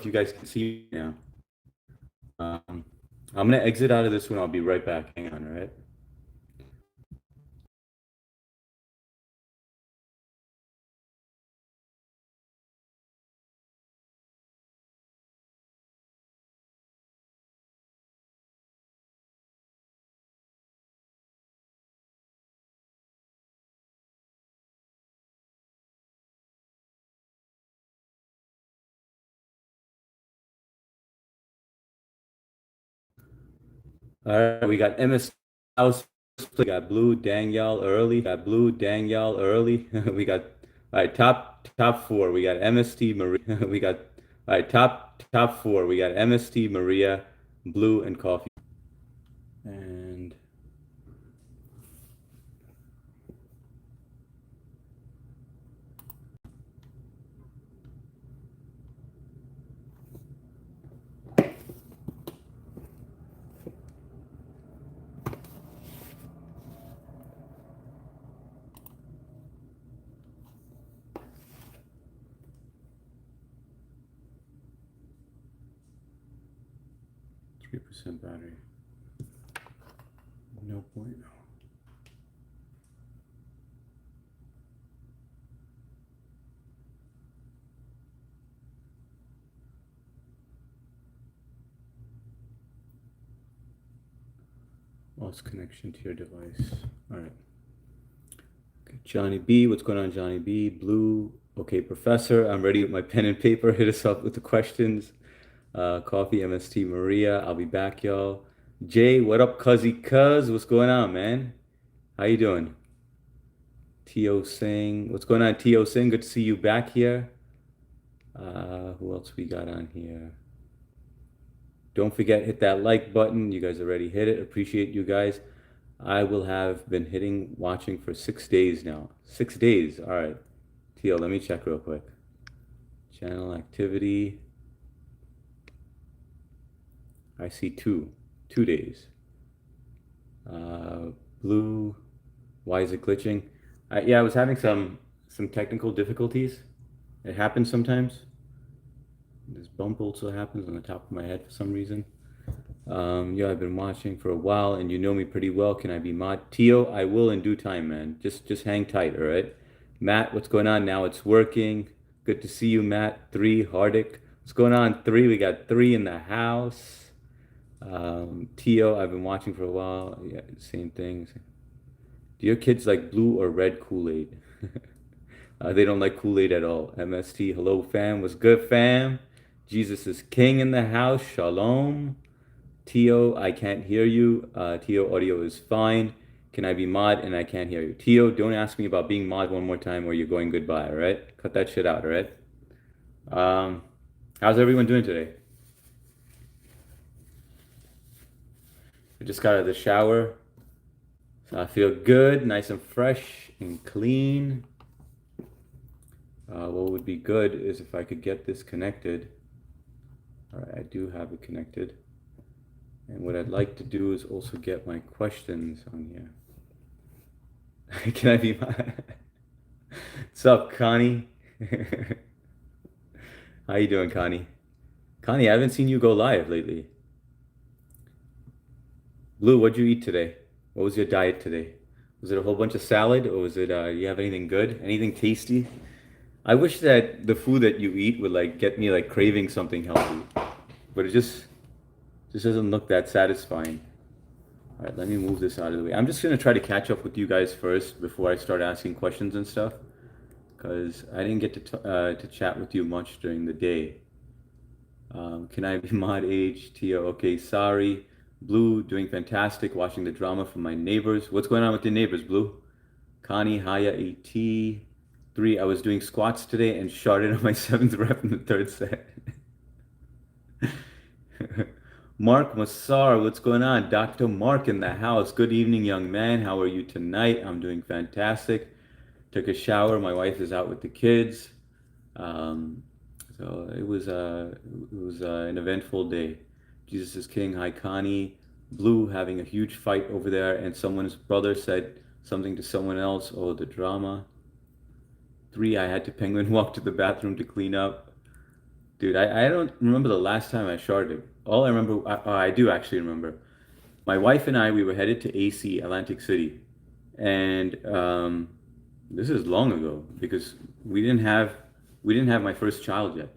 if you guys can see me now. Um, I'm gonna exit out of this one. I'll be right back. Hang on, all right? All right, we got MS House. We got Blue Danielle early. Got Blue Danielle early. We got all right. Top four. We got MST Maria. We got all right. Top four. We got MST Maria, Blue, and Coffee. And 3% battery. No point. Lost connection to your device. All right. Okay, Johnny B, what's going on, Johnny B? Blue, okay, Professor, I'm ready with my pen and paper. Hit us up with the questions. Coffee, MST Maria, I'll be back, y'all. Jay, what up, cuzzy cuz? What's going on, man? How you doing? T.O. Singh, what's going on, T.O. Singh? Good to see you back here. Who else we got on here? Don't forget, hit that like button. You guys already hit it. Appreciate you guys. I will have been watching for 6 days now. 6 days. All right. Teal, let me check real quick. Channel activity. I see 2 days. Blue. Why is it glitching? Yeah, I was having some technical difficulties. It happens sometimes. This bump also happens on the top of my head for some reason. Yeah, I've been watching for a while, and you know me pretty well. Can I be mod? Tio, I will in due time, man. Just hang tight, all right? Matt, what's going on? Now it's working. Good to see you, Matt. Three, Hardik. What's going on? Three, we got three in the house. Tio, I've been watching for a while. Yeah, same things. Do your kids like blue or red Kool-Aid? They don't like Kool-Aid at all. MST, hello, fam. What's good, fam? Jesus is king in the house. Shalom. Tio, I can't hear you. Tio, audio is fine. Can I be mod? And I can't hear you. Tio, don't ask me about being mod one more time or you're going goodbye, all right? Cut that shit out, all right? Um, how's everyone doing today? I just got out of the shower. So I feel good, nice and fresh and clean. What would be good is if I could get this connected. All right, I do have it connected. And what I'd like to do is also get my questions on here. Can I be my... What's up, Connie? How you doing, Connie? Connie, I haven't seen you go live lately. Blue, what'd you eat today? What was your diet today? Was it a whole bunch of salad, or was it, you have anything good? Anything tasty? I wish that the food that you eat would like get me like craving something healthy, but it just doesn't look that satisfying. All right, let me move this out of the way. I'm just gonna try to catch up with you guys first before I start asking questions and stuff, because I didn't get to chat with you much during the day. Can I be mod age? Tia, okay, sorry. Blue, doing fantastic, watching the drama from my neighbors. What's going on with your neighbors, Blue? Connie, Haya, AT. Three, I was doing squats today and sharded on my seventh rep in the third set. Mark Massar, what's going on? Dr. Mark in the house. Good evening, young man. How are you tonight? I'm doing fantastic. Took a shower. My wife is out with the kids. Um, so it was an eventful day. Jesus is King. Hi, Connie. Blue having a huge fight over there, and someone's brother said something to someone else. Oh, the drama. Three, I had to penguin walk to the bathroom to clean up. Dude, I don't remember the last time I sharded. All I remember, I do actually remember. My wife and I, we were headed to AC, Atlantic City. And this is long ago because we didn't have we didn't have my first child yet.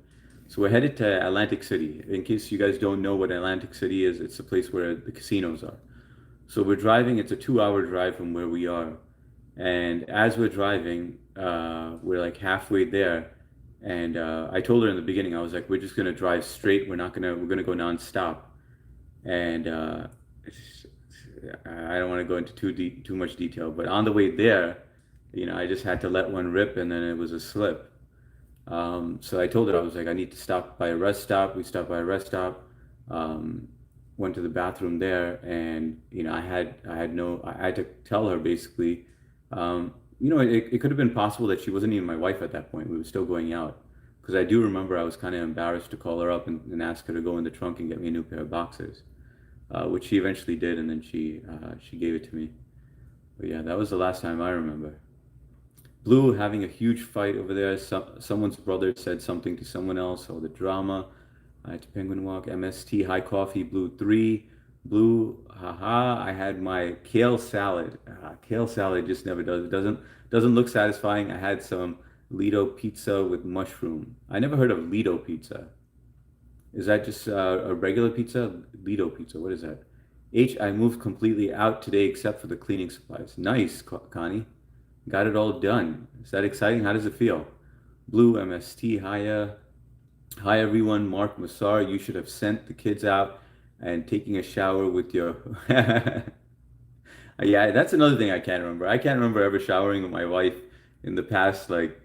So we're headed to Atlantic City. In case you guys don't know what Atlantic City is, it's the place where the casinos are. So we're driving, it's a 2 hour drive from where we are. And as we're driving, we're like halfway there. And I told her in the beginning, I was like, we're just gonna drive straight. We're gonna go nonstop. And I don't want to go into too much detail, but on the way there, I just had to let one rip, and then it was a slip. So I told her, I was like, I need to stop by a rest stop. We stopped by a rest stop, um, went to the bathroom there, and I had to tell her basically, it could have been possible that she wasn't even my wife at that point. We were still going out. Because I do remember I was kind of embarrassed to call her up and ask her to go in the trunk and get me a new pair of boxers, which she eventually did, and then she gave it to me. But yeah, that was the last time I remember. Blue having a huge fight over there. Someone's brother said something to someone else. Oh, the drama. I had to Penguin Walk. MST High Coffee. Blue 3. Blue, haha. I had my kale salad. Kale salad just never does. It doesn't look satisfying. I had some Lido pizza with mushroom. I never heard of Lido pizza. Is that just a regular pizza? Lido pizza. What is that? H, I moved completely out today except for the cleaning supplies. Nice, Connie. Got it all done. Is that exciting? How does it feel? Blue MST, hiya. Hi everyone, Mark Massar. You should have sent the kids out and taking a shower with your. Yeah, that's another thing I can't remember. I can't remember ever showering with my wife in the past, like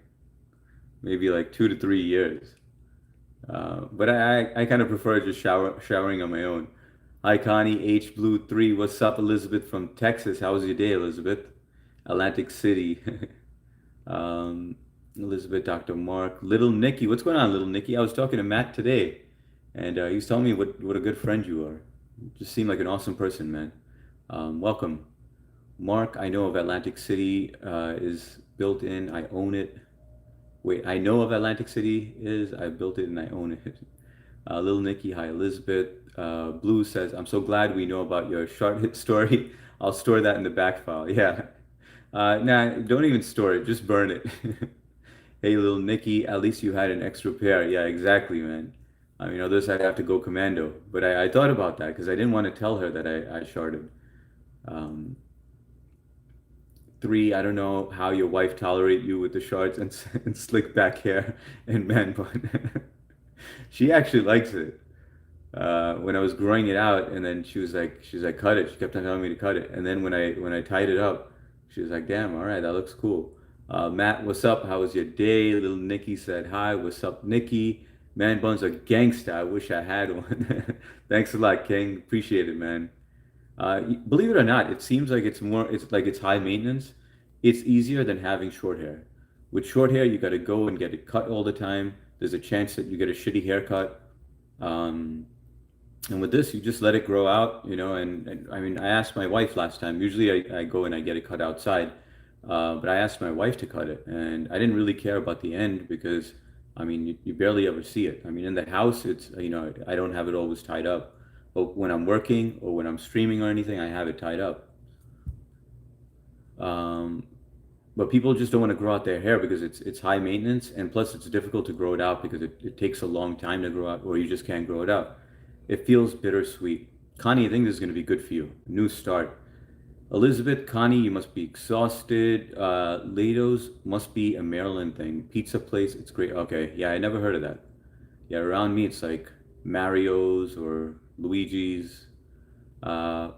maybe like 2 to 3 years. But I kind of prefer just showering on my own. Hi Connie, H Blue 3. What's up, Elizabeth from Texas? How was your day, Elizabeth? Atlantic City. um, Elizabeth, Dr. Mark, Little Nicky. What's going on, Little Nicky? I was talking to Matt today, and he was telling me what a good friend you are. You just seem like an awesome person, man. Welcome. Mark, I know of Atlantic City is built in. I own it. Wait, I know of Atlantic City is. I built it and I own it. Little Nicky, hi Elizabeth. Blue says, I'm so glad we know about your short hit story. I'll store that in the back file. Yeah. Nah, don't even store it. Just burn it. Hey, little Nicky, at least you had an extra pair. Yeah, exactly, man. I mean, others I'd have to go commando. But I thought about that because I didn't want to tell her that I sharded. Um, 3, I don't know how your wife tolerate you with the shorts and slick back hair and man bun. She actually likes it. When I was growing it out, and then she's like, cut it. She kept on telling me to cut it, and then when I tied it up, she was like, damn, all right, that looks cool. Matt, what's up? How was your day? Little Nikki said hi. What's up, Nikki? Man buns are gangsta. I wish I had one. Thanks a lot, King. Appreciate it, man. Believe it or not, it seems like it's high maintenance. It's easier than having short hair. With short hair, you got to go and get it cut all the time. There's a chance that you get a shitty haircut. Um, and with this, you just let it grow out, and I mean, I asked my wife last time. Usually I go and I get it cut outside. But I asked my wife to cut it, and I didn't really care about the end because, I mean, you barely ever see it. I mean, in the house, I don't have it always tied up. But when I'm working or when I'm streaming or anything, I have it tied up. Um, but people just don't want to grow out their hair because it's high maintenance, and plus it's difficult to grow it out because it takes a long time to grow out, or you just can't grow it out. It feels bittersweet. Connie, I think this is going to be good for you. New start. Elizabeth, Connie, you must be exhausted. Lados must be a Maryland thing. Pizza place, it's great. Okay, yeah, I never heard of that. Yeah, around me it's like Mario's or Luigi's. Uh,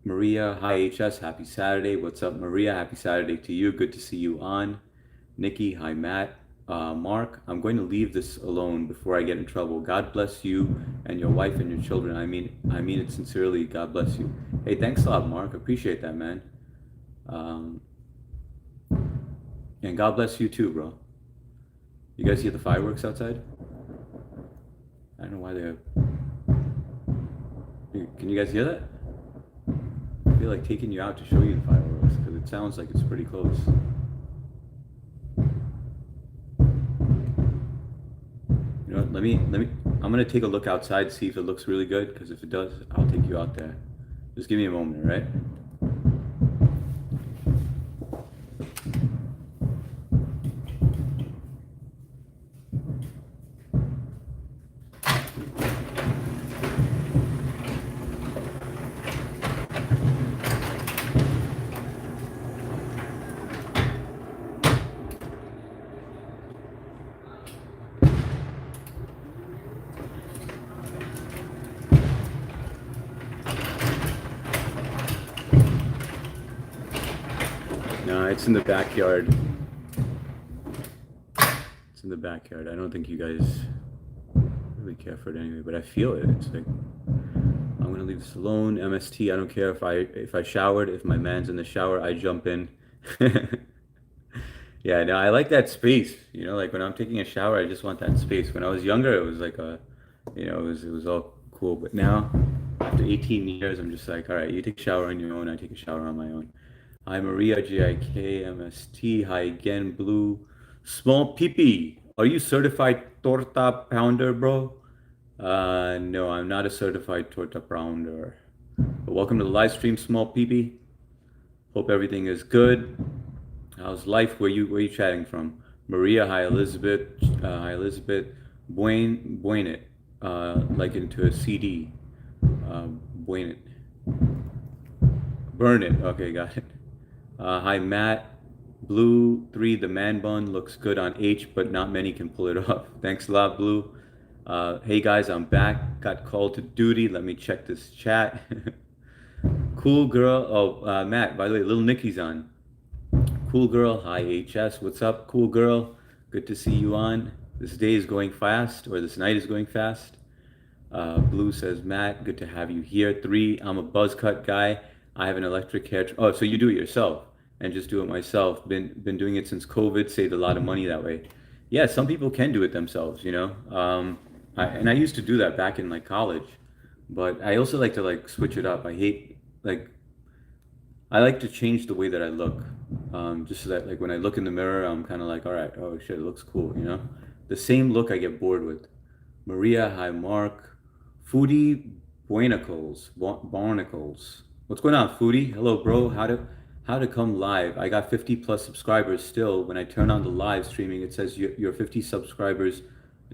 Maria, hi HS, happy Saturday. What's up, Maria? Happy Saturday to you. Good to see you on. Nikki, hi Matt. Mark, I'm going to leave this alone before I get in trouble. God bless you and your wife and your children. I mean it sincerely. God bless you. Hey, thanks a lot, Mark. Appreciate that, man. Um, and God bless you too, bro. You guys hear the fireworks outside? I don't know why they're. Can you guys hear that? I feel like taking you out to show you the fireworks because it sounds like it's pretty close. let me. I'm gonna take a look outside, see if it looks really good. Because if it does, I'll take you out there. Just give me a moment, all right? No, it's in the backyard. It's in the backyard. I don't think you guys really care for it anyway, but I feel it. It's like I'm gonna leave this alone. MST. I don't care if I showered. If my man's in the shower, I jump in. Yeah, no, I like that space. You know, like when I'm taking a shower, I just want that space. When I was younger, it was like it was all cool. But now, after 18 years, I'm just like, all right, you take a shower on your own. I take a shower on my own. Hi, Maria, JIKMST. Hi again, Blue. Small Peepee. Are you certified torta pounder, bro? No, I'm not a certified torta pounder. But welcome to the live stream, Small Peepee. Hope everything is good. How's life? Where you chatting from? Maria, hi Elizabeth. Hi Elizabeth. Buin it. Like into a CD. Buin it. Burn it. Okay, got it. Hi Matt. Blue 3, the man bun looks good on H, but not many can pull it off. Thanks a lot, Blue. Hey guys, I'm back. Got called to duty. Let me check this chat. Cool girl. Oh, Matt, by the way, little Nicky's on. Cool girl. Hi HS. What's up, cool girl? Good to see you on. This day is going fast, or this night is going fast. Blue says, Matt, good to have you here. 3, I'm a buzz cut guy. I have an electric hair. Oh, so you do it yourself and just do it myself. Been doing it since COVID. Saved a lot of money that way. Yeah, some people can do it themselves, you know. And I used to do that back in like college, but I also like to like switch it up. I hate like I like to change the way that I look, just so that like when I look in the mirror, I'm kind of like, all right, oh shit, it looks cool, you know. The same look I get bored with. Maria, hi Mark, Foodie Barnacles. What's going on, Foodie? Hello, bro. How to come live? I got 50 plus subscribers still. When I turn on the live streaming, it says your 50 subscribers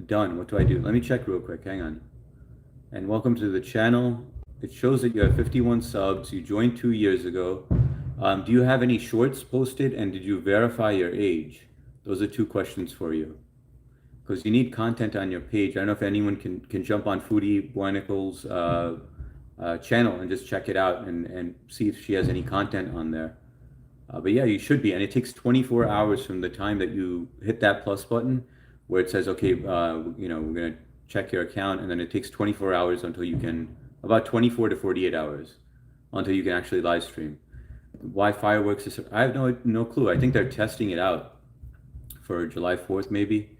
done. What do I do? Let me check real quick. Hang on. And welcome to the channel. It shows that you have 51 subs. You joined 2 years ago. Do you have any shorts posted, and did you verify your age? Those are 2 questions for you. Because you need content on your page. I don't know if anyone can jump on Foodie Barnacles' channel and just check it out and see if she has any content on there. But yeah, you should be. And it takes 24 hours from the time that you hit that plus button where it says, okay, you know, we're going to check your account. And then it takes 24 hours until you can, about 24 to 48 hours until you can actually live stream. Why fireworks is, I have no clue. I think they're testing it out for July 4th, maybe.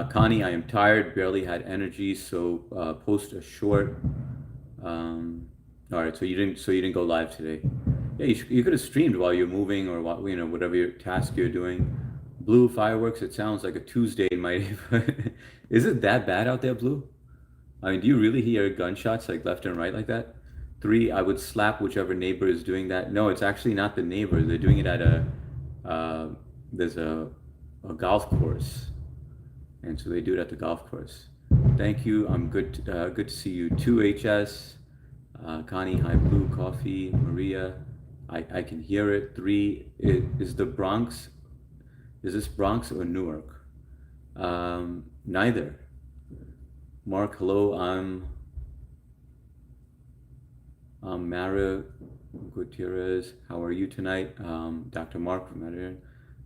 Connie, I am tired, barely had energy, so post a short. All right, so you didn't go live today. Yeah, you could have streamed while you're moving or while, you know, whatever your task you're doing. Blue fireworks. It sounds like a Tuesday in my neighborhood. Is it that bad out there, Blue? I mean, do you really hear gunshots like left and right like that? 3, I would slap whichever neighbor is doing that. No, it's actually not the neighbor. They're doing it at there's a golf course, and so they do it at the golf course. Thank you. I'm good. Good to see you. 2HS. Connie, hi. Blue coffee. Maria, I can hear it. 3, is the Bronx. Is this Bronx or Newark? Neither. Mark, hello. I'm Mara Gutierrez. How are you tonight? Dr. Mark from Madrid.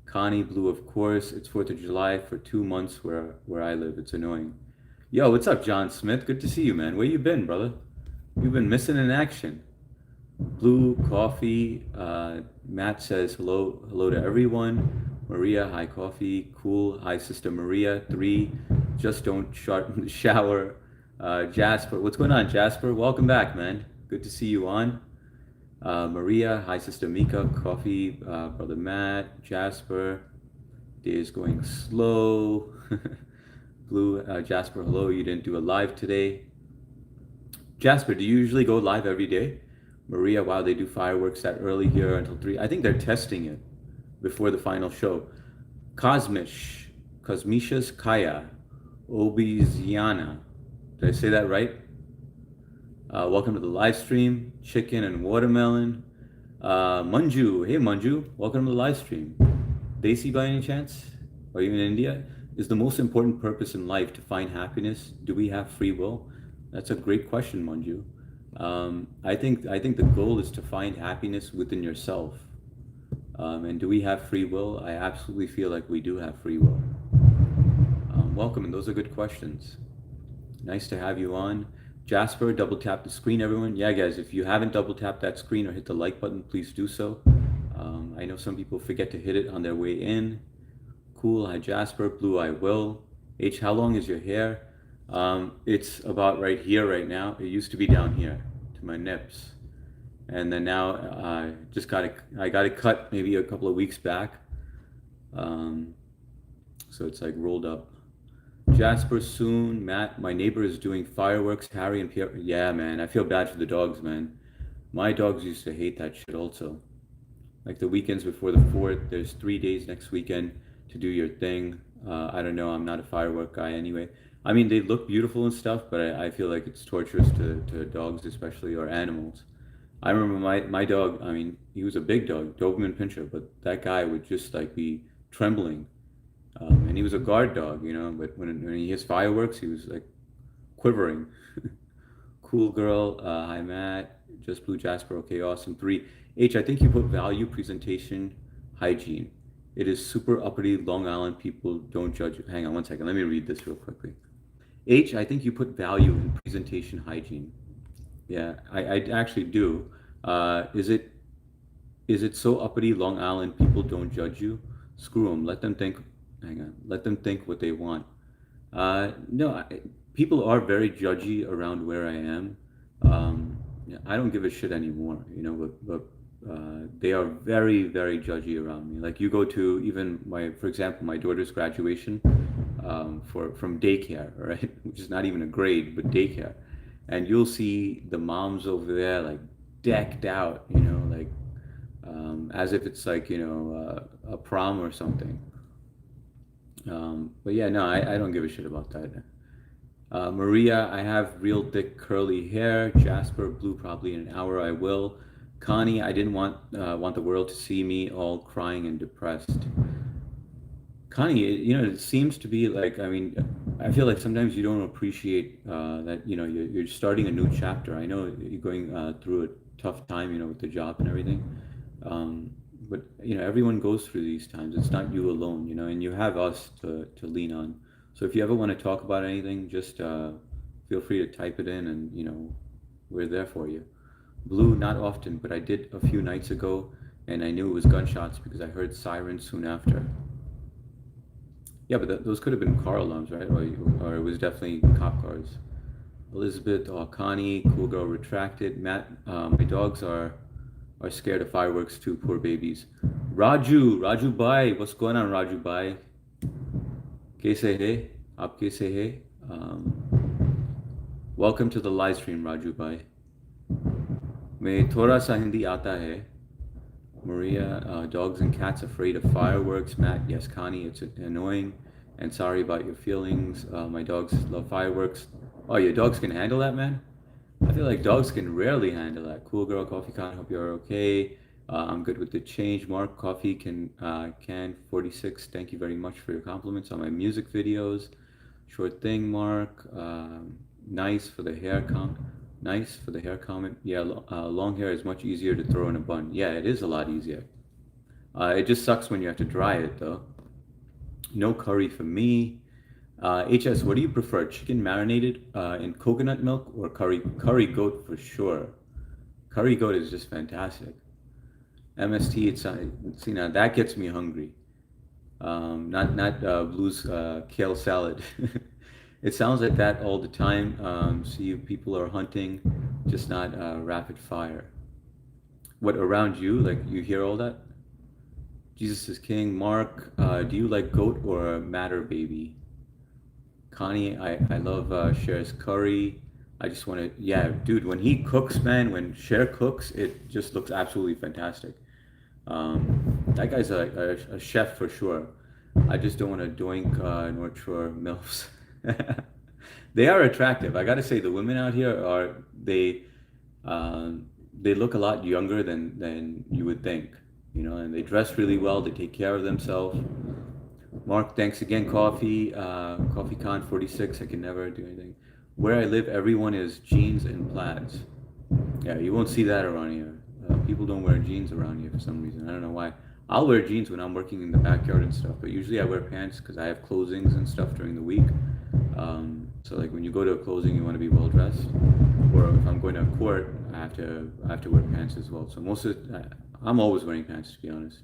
Connie, Blue, of course. It's 4th of July for 2 months where I live. It's annoying. Yo, what's up, John Smith? Good to see you, man. Where you been, brother? You've been missing in action. Blue coffee. Matt says hello to everyone. Maria, hi coffee. Cool. Hi, Sister Maria. 3, just don't shut in the shower. Jasper, what's going on, Jasper? Welcome back, man. Good to see you on. Maria, hi, Sister Mika. Coffee. Brother Matt. Jasper. Day is going slow. Blue, Jasper, hello. You didn't do a live today. Jasper, do you usually go live every day? Maria, wow, they do fireworks that early here until 3. I think they're testing it before the final show. Cosmish, Cosmicious Kaya, Obiziana. Did I say that right? Welcome to the live stream. Chicken and watermelon. Manju, hey Manju, welcome to the live stream. Desi by any chance? Are you in India? Is the most important purpose in life to find happiness? Do we have free will? That's a great question, Manju. I think the goal is to find happiness within yourself. And do we have free will? I absolutely feel like we do have free will. Welcome, and those are good questions. Nice to have you on. Jasper, double tap the screen, everyone. Yeah, guys, if you haven't double tapped that screen or hit the like button, please do so. I know some people forget to hit it on their way in. Cool. Hi, Jasper. Blue, I will. H, how long is your hair? It's about right here right now. It used to be down here to my nips. And then now I got it cut maybe a couple of weeks back. So it's like rolled up. Jasper soon. Matt, my neighbor is doing fireworks. Harry and Pierre. Yeah, man. I feel bad for the dogs, man. My dogs used to hate that shit also. Like the weekends before the 4th, there's 3 days next weekend to do your thing. I don't know. I'm not a firework guy anyway. I mean, they look beautiful and stuff, but I feel like it's torturous to dogs, especially, or animals. I remember my dog, I mean, he was a big dog, Doberman Pinscher, but that guy would just like be trembling. And he was a guard dog, you know, but when he hits fireworks, he was like quivering. Cool girl. Hi, Matt. Just Blue Jasper. Okay, awesome. 3. H, I think you put value, presentation, hygiene. It is super uppity. Long Island people don't judge. Hang on one second. Let me read this real quickly. H, I think you put value in presentation, hygiene. Yeah, I actually do. Is it so uppity? Long Island people don't judge you. Screw them. Let them think. Hang on. Let them think what they want. No, people are very judgy around where I am. Yeah, I don't give a shit anymore, you know, but they are very, very judgy around me. Like you go to even for example, my daughter's graduation from daycare, right? Which is not even a grade, but daycare. And you'll see the moms over there like decked out, you know, like as if it's like, you know, a prom or something. But yeah, no, I don't give a shit about that. Maria, I have real thick curly hair. Jasper, Blue, probably in an hour I will. Connie, I didn't want the world to see me all crying and depressed. Connie, you know, it seems to be like, I mean, I feel like sometimes you don't appreciate that, you know, you're starting a new chapter. I know you're going through a tough time, you know, with the job and everything. But, you know, everyone goes through these times. It's not you alone, you know, and you have us to lean on. So if you ever want to talk about anything, just feel free to type it in and, you know, we're there for you. Blue, not often, but I did a few nights ago and I knew it was gunshots because I heard sirens soon after. Yeah, but those could have been car alarms, right? Or it was definitely cop cars. Elizabeth, oh, Connie, cool girl, retracted. Matt, my dogs are scared of fireworks too, poor babies. Raju Bhai, what's going on, Raju Bhai? Kaise hai? Aap kaise hai? Welcome to the live stream, Raju Bhai. मैं थोड़ा सा हिंदी आता है. Maria, dogs and cats afraid of fireworks. Matt, yes, Connie, it's annoying. And sorry about your feelings. My dogs love fireworks. Oh, your dogs can handle that, man? I feel like dogs can rarely handle that. Cool girl, coffee can. Hope you're okay. I'm good with the change. Mark, coffee can 46. Thank you very much for your compliments on my music videos. Short thing, Mark. Nice for the hair count. Nice for the hair comment. Yeah, long hair is much easier to throw in a bun. Yeah, it is a lot easier. It just sucks when you have to dry it though. No curry for me. HS, what do you prefer? Chicken marinated in coconut milk or curry? Curry goat for sure. Curry goat is just fantastic. MST, see now that gets me hungry. Not Blue's kale salad. It sounds like that all the time. See, people are hunting, just not rapid fire. What around you? Like you hear all that? Jesus is king. Mark, do you like goat or matter baby? Connie, I love Cher's curry. I just want to, yeah, dude, when he cooks, man, when Cher cooks, it just looks absolutely fantastic. That guy's a chef for sure. I just don't want to doink North Shore MILFs. They are attractive. I gotta say, the women out here are they look a lot younger than you would think, you know, and they dress really well. They take care of themselves. Mark, thanks again. Coffee Con 46. I can never do anything. Where I live, everyone is jeans and plaids. Yeah, you won't see that around here. People don't wear jeans around here for some reason. I don't know why. I'll wear jeans when I'm working in the backyard and stuff, but usually I wear pants because I have closings and stuff during the week. So like when you go to a closing, you want to be well dressed. Or if I'm going to a court, I have to wear pants as well. So I'm always wearing pants to be honest.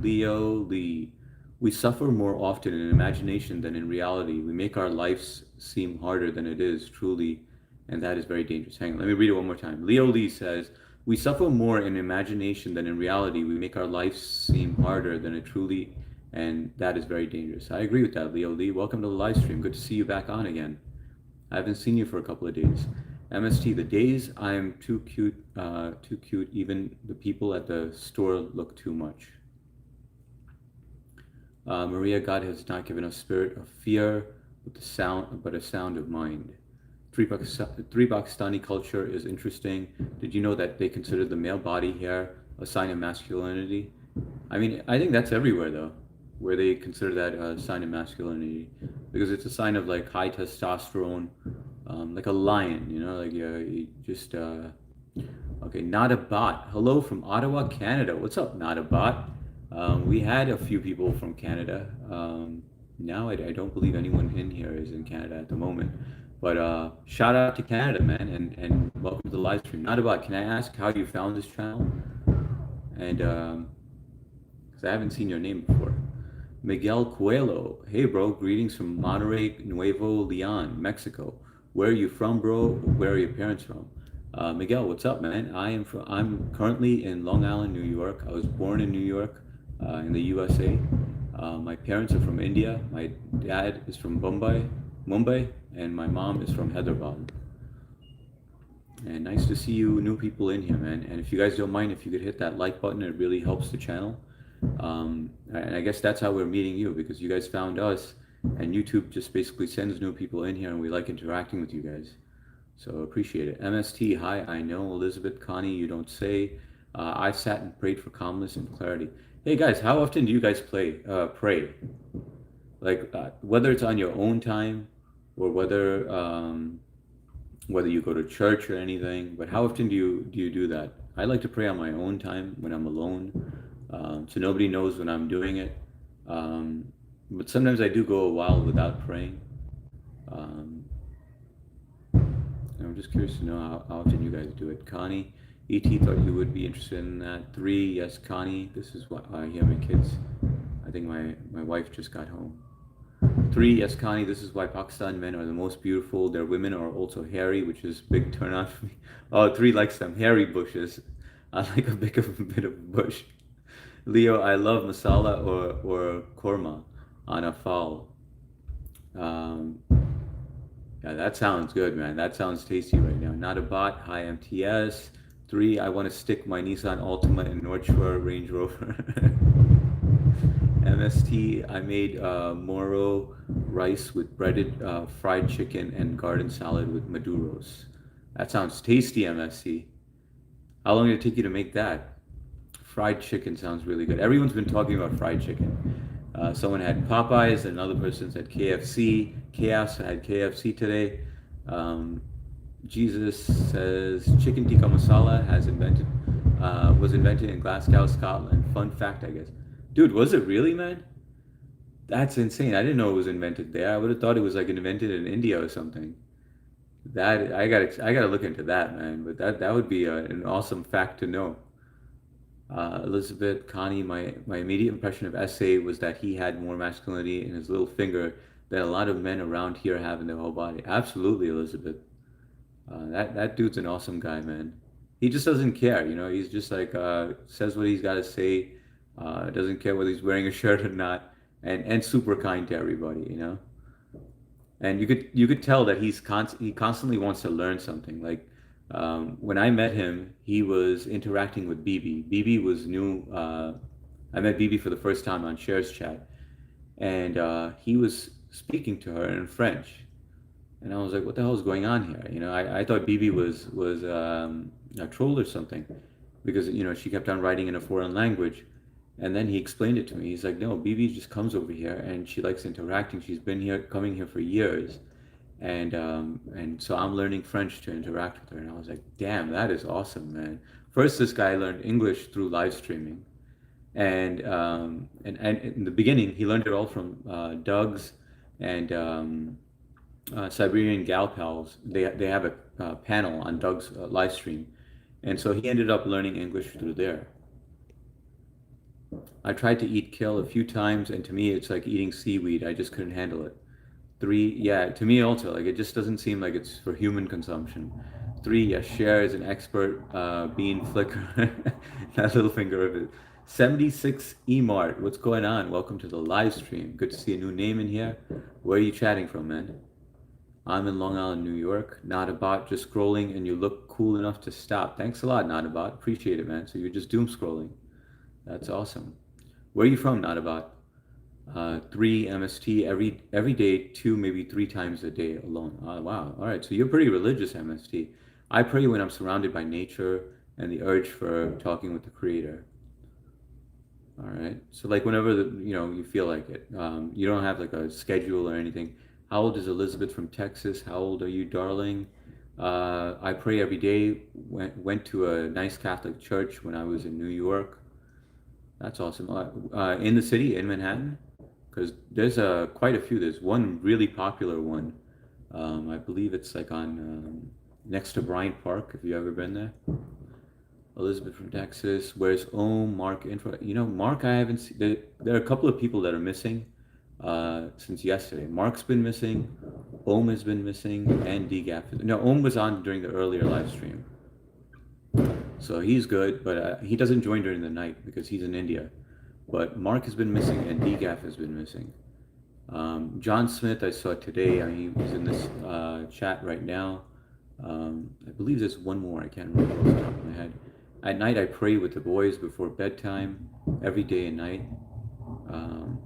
Leo Lee, we suffer more often in imagination than in reality. We make our lives seem harder than it is truly, and that is very dangerous. Hang on, let me read it one more time. Leo Lee says, we suffer more in imagination than in reality. We make our lives seem harder than it truly, and that is very dangerous. I agree with that, Leo Lee. Welcome to the live stream. Good to see you back on again. I haven't seen you for a couple of days. MST, the days I'm too cute, even the people at the store look too much. Maria, God has not given us spirit of fear, but a sound of mind. Three Pakistani culture is interesting. Did you know that they consider the male body hair a sign of masculinity? I mean, I think that's everywhere though, where they consider that a sign of masculinity, because it's a sign of like high testosterone, like a lion, you know, like you just okay, not a bot. Hello from Ottawa, Canada. What's up, not a bot? We had a few people from Canada. Now I don't believe anyone in here is in Canada at the moment. But shout out to Canada, man, and welcome to the live stream. Not a bot. Can I ask how you found this channel? And because I haven't seen your name before. Miguel Coelho. Hey, bro. Greetings from Monterrey, Nuevo Leon, Mexico. Where are you from, bro? Where are your parents from? Miguel, what's up, man? I'm currently in Long Island, New York. I was born in New York, in the USA. My parents are from India. My dad is from Mumbai, and my mom is from Hyderabad. And nice to see you new people in here, man. And if you guys don't mind, if you could hit that like button, it really helps the channel. And I guess that's how we're meeting you, because you guys found us, and YouTube just basically sends new people in here, and we like interacting with you guys. So appreciate it. MST, hi, I know Elizabeth, Connie, you don't say. I sat and prayed for calmness and clarity. Hey guys, how often do you guys pray? Like whether it's on your own time or whether you go to church or anything, but how often do you do that? I like to pray on my own time when I'm alone, so nobody knows when I'm doing it. But sometimes I do go a while without praying. Um, I'm just curious to know how often you guys do it. Connie, ET thought you would be interested in that. 3, yes, Connie. This is what I hear my kids. I think my wife just got home. 3, yes, Connie. This is why Pakistan men are the most beautiful. Their women are also hairy, which is big turn on for me. Oh, 3 likes them hairy bushes. I like a bit of a bush. Leo, I love masala or korma on a fowl. Um, yeah, that sounds good, man. That sounds tasty right now. Not a bot. Hi, MTS. 3, I want to stick my Nissan Altima in North Shore Range Rover. MST, I made moro rice with breaded fried chicken and garden salad with maduros. That sounds tasty, MST. How long did it take you to make that? Fried chicken sounds really good. Everyone's been talking about fried chicken. Someone had Popeyes, another person said KFC. Chaos had KFC today. Jesus says chicken tikka masala was invented in Glasgow, Scotland. Fun fact, I guess. Dude, was it really, man? That's insane. I didn't know it was invented there. I would have thought it was like invented in India or something. That I gotta look into that, man. But that would be an awesome fact to know. Elizabeth, Connie, my immediate impression of SA was that he had more masculinity in his little finger than a lot of men around here have in their whole body. Absolutely, Elizabeth. That dude's an awesome guy, man. He just doesn't care, you know. He's just like says what he's got to say. Doesn't care whether he's wearing a shirt or not, and super kind to everybody, you know. and you could tell that he constantly wants to learn something. Like when I met him, he was interacting with BB. BB was new. I met BB for the first time on Shares Chat, and he was speaking to her in French, and I was like, "What the hell is going on here?" I thought BB was a troll or something, because she kept on writing in a foreign language, and then he explained it to me. He's like, "No, BB just comes over here, and she likes interacting. She's been here, coming here for years." And so I'm learning French to interact with her, and I was like, "Damn, that is awesome, man!" First, this guy learned English through live streaming, and in the beginning, he learned it all from Doug's and Siberian Gal Pals. They have a panel on Doug's live stream, and so he ended up learning English through there. I tried to eat kale a few times, and to me, it's like eating seaweed. I just couldn't handle it. Three, yeah, to me also, like it just doesn't seem like it's for human consumption. Three, yes, Cher is an expert bean flicker. That little finger of it. 76 Emart, what's going on? Welcome to the live stream. Good to see a new name in here. Where are you chatting from, man? I'm in Long Island, New York. Not a bot, just scrolling, and you look cool enough to stop. Thanks a lot, not a bot. Appreciate it, man. So you're just doom scrolling. That's awesome. Where are you from, not a bot? Three MST every day, two maybe three times a day alone. Wow. All right. So you're pretty religious, MST. I pray when I'm surrounded by nature and the urge for talking with the Creator. All right. So like whenever you feel like it, you don't have like a schedule or anything. How old is Elizabeth from Texas? How old are you, darling? I pray every day. Went to a nice Catholic church when I was in New York. That's awesome. In the city, in Manhattan, because there's quite a few. There's one really popular one. I believe it's like on next to Bryant Park. If you ever been there. Elizabeth from Texas. Where's Om? Mark info. Mark, I haven't seen. There are a couple of people that are missing since yesterday. Mark's been missing. Om has been missing, and DGAF. No, Om was on during the earlier live stream, so he's good, but he doesn't join during the night because he's in India. But Mark has been missing, and DGAF has been missing. John Smith, I saw today. He's in this chat right now. I believe there's one more. I can't remember off the top of my head. At night, I pray with the boys before bedtime, every day and night.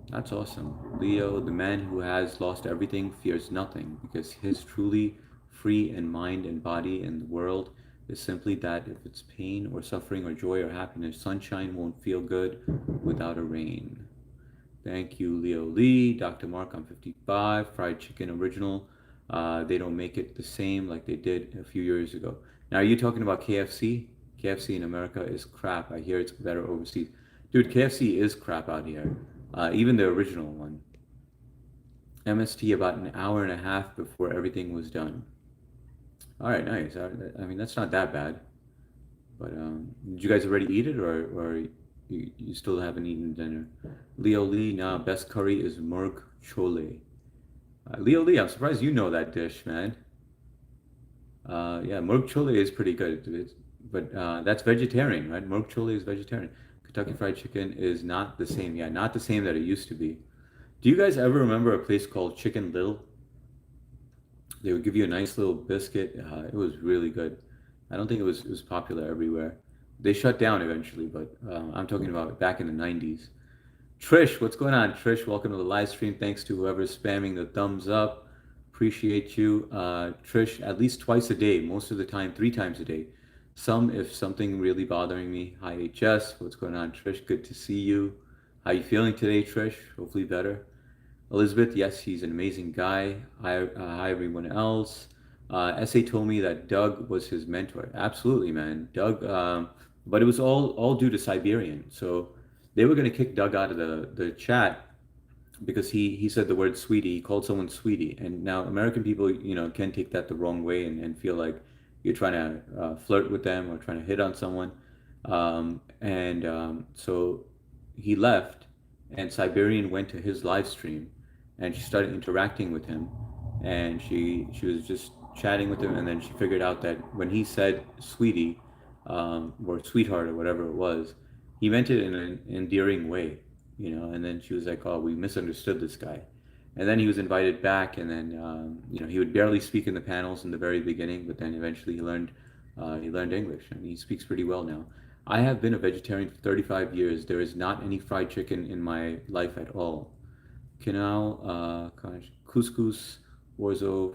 That's awesome. Leo, the man who has lost everything, fears nothing because he's truly free in mind and body, and the world is simply that if it's pain or suffering or joy or happiness, sunshine won't feel good without a rain. Thank you, Leo Lee. Dr. Mark, I'm 55. Fried chicken original. They don't make it the same like they did a few years ago. Now, are you talking about KFC? KFC in America is crap. I hear it's better overseas. Dude, KFC is crap out here. Even the original one. MST about an hour and a half before everything was done. All right, nice. I mean, that's not that bad. But did you guys already eat it, or you still haven't eaten dinner? Leo Lee, nah, best curry is Murg Chole. Leo Lee, I'm surprised you know that dish, man. Yeah, Murg Chole is pretty good. But that's vegetarian, right? Murg Chole is vegetarian. Kentucky Fried Chicken is not the same. Yeah, not the same that it used to be. Do you guys ever remember a place called Chicken Little? They would give you a nice little biscuit. It was really good. I don't think it was popular everywhere. They shut down eventually, but I'm talking about back in the 90s. Trish, what's going on? Trish, welcome to the live stream. Thanks to whoever's spamming the thumbs up. Appreciate you. Trish, at least twice a day, most of the time, three times a day. Some if something really bothering me. Hi HS, what's going on? Trish, good to see you. How you feeling today, Trish? Hopefully better. Elizabeth, yes, he's an amazing guy. Hi everyone else. SA told me that Doug was his mentor. Absolutely, man. Doug, but it was all due to Siberian. So they were going to kick Doug out of the chat because he said the word sweetie. He called someone sweetie. And now American people, can take that the wrong way and feel like you're trying to flirt with them or trying to hit on someone. So he left, and Siberian went to his live stream, and she started interacting with him, and she was just chatting with him, and then she figured out that when he said sweetie, or sweetheart or whatever it was, he meant it in an endearing way, and then she was like, oh, we misunderstood this guy. And then he was invited back, and then he would barely speak in the panels in the very beginning, but then eventually he learned English, and he speaks pretty well now. I have been a vegetarian for 35 years. There is not any fried chicken in my life at all. Quinoa, couscous, orzo,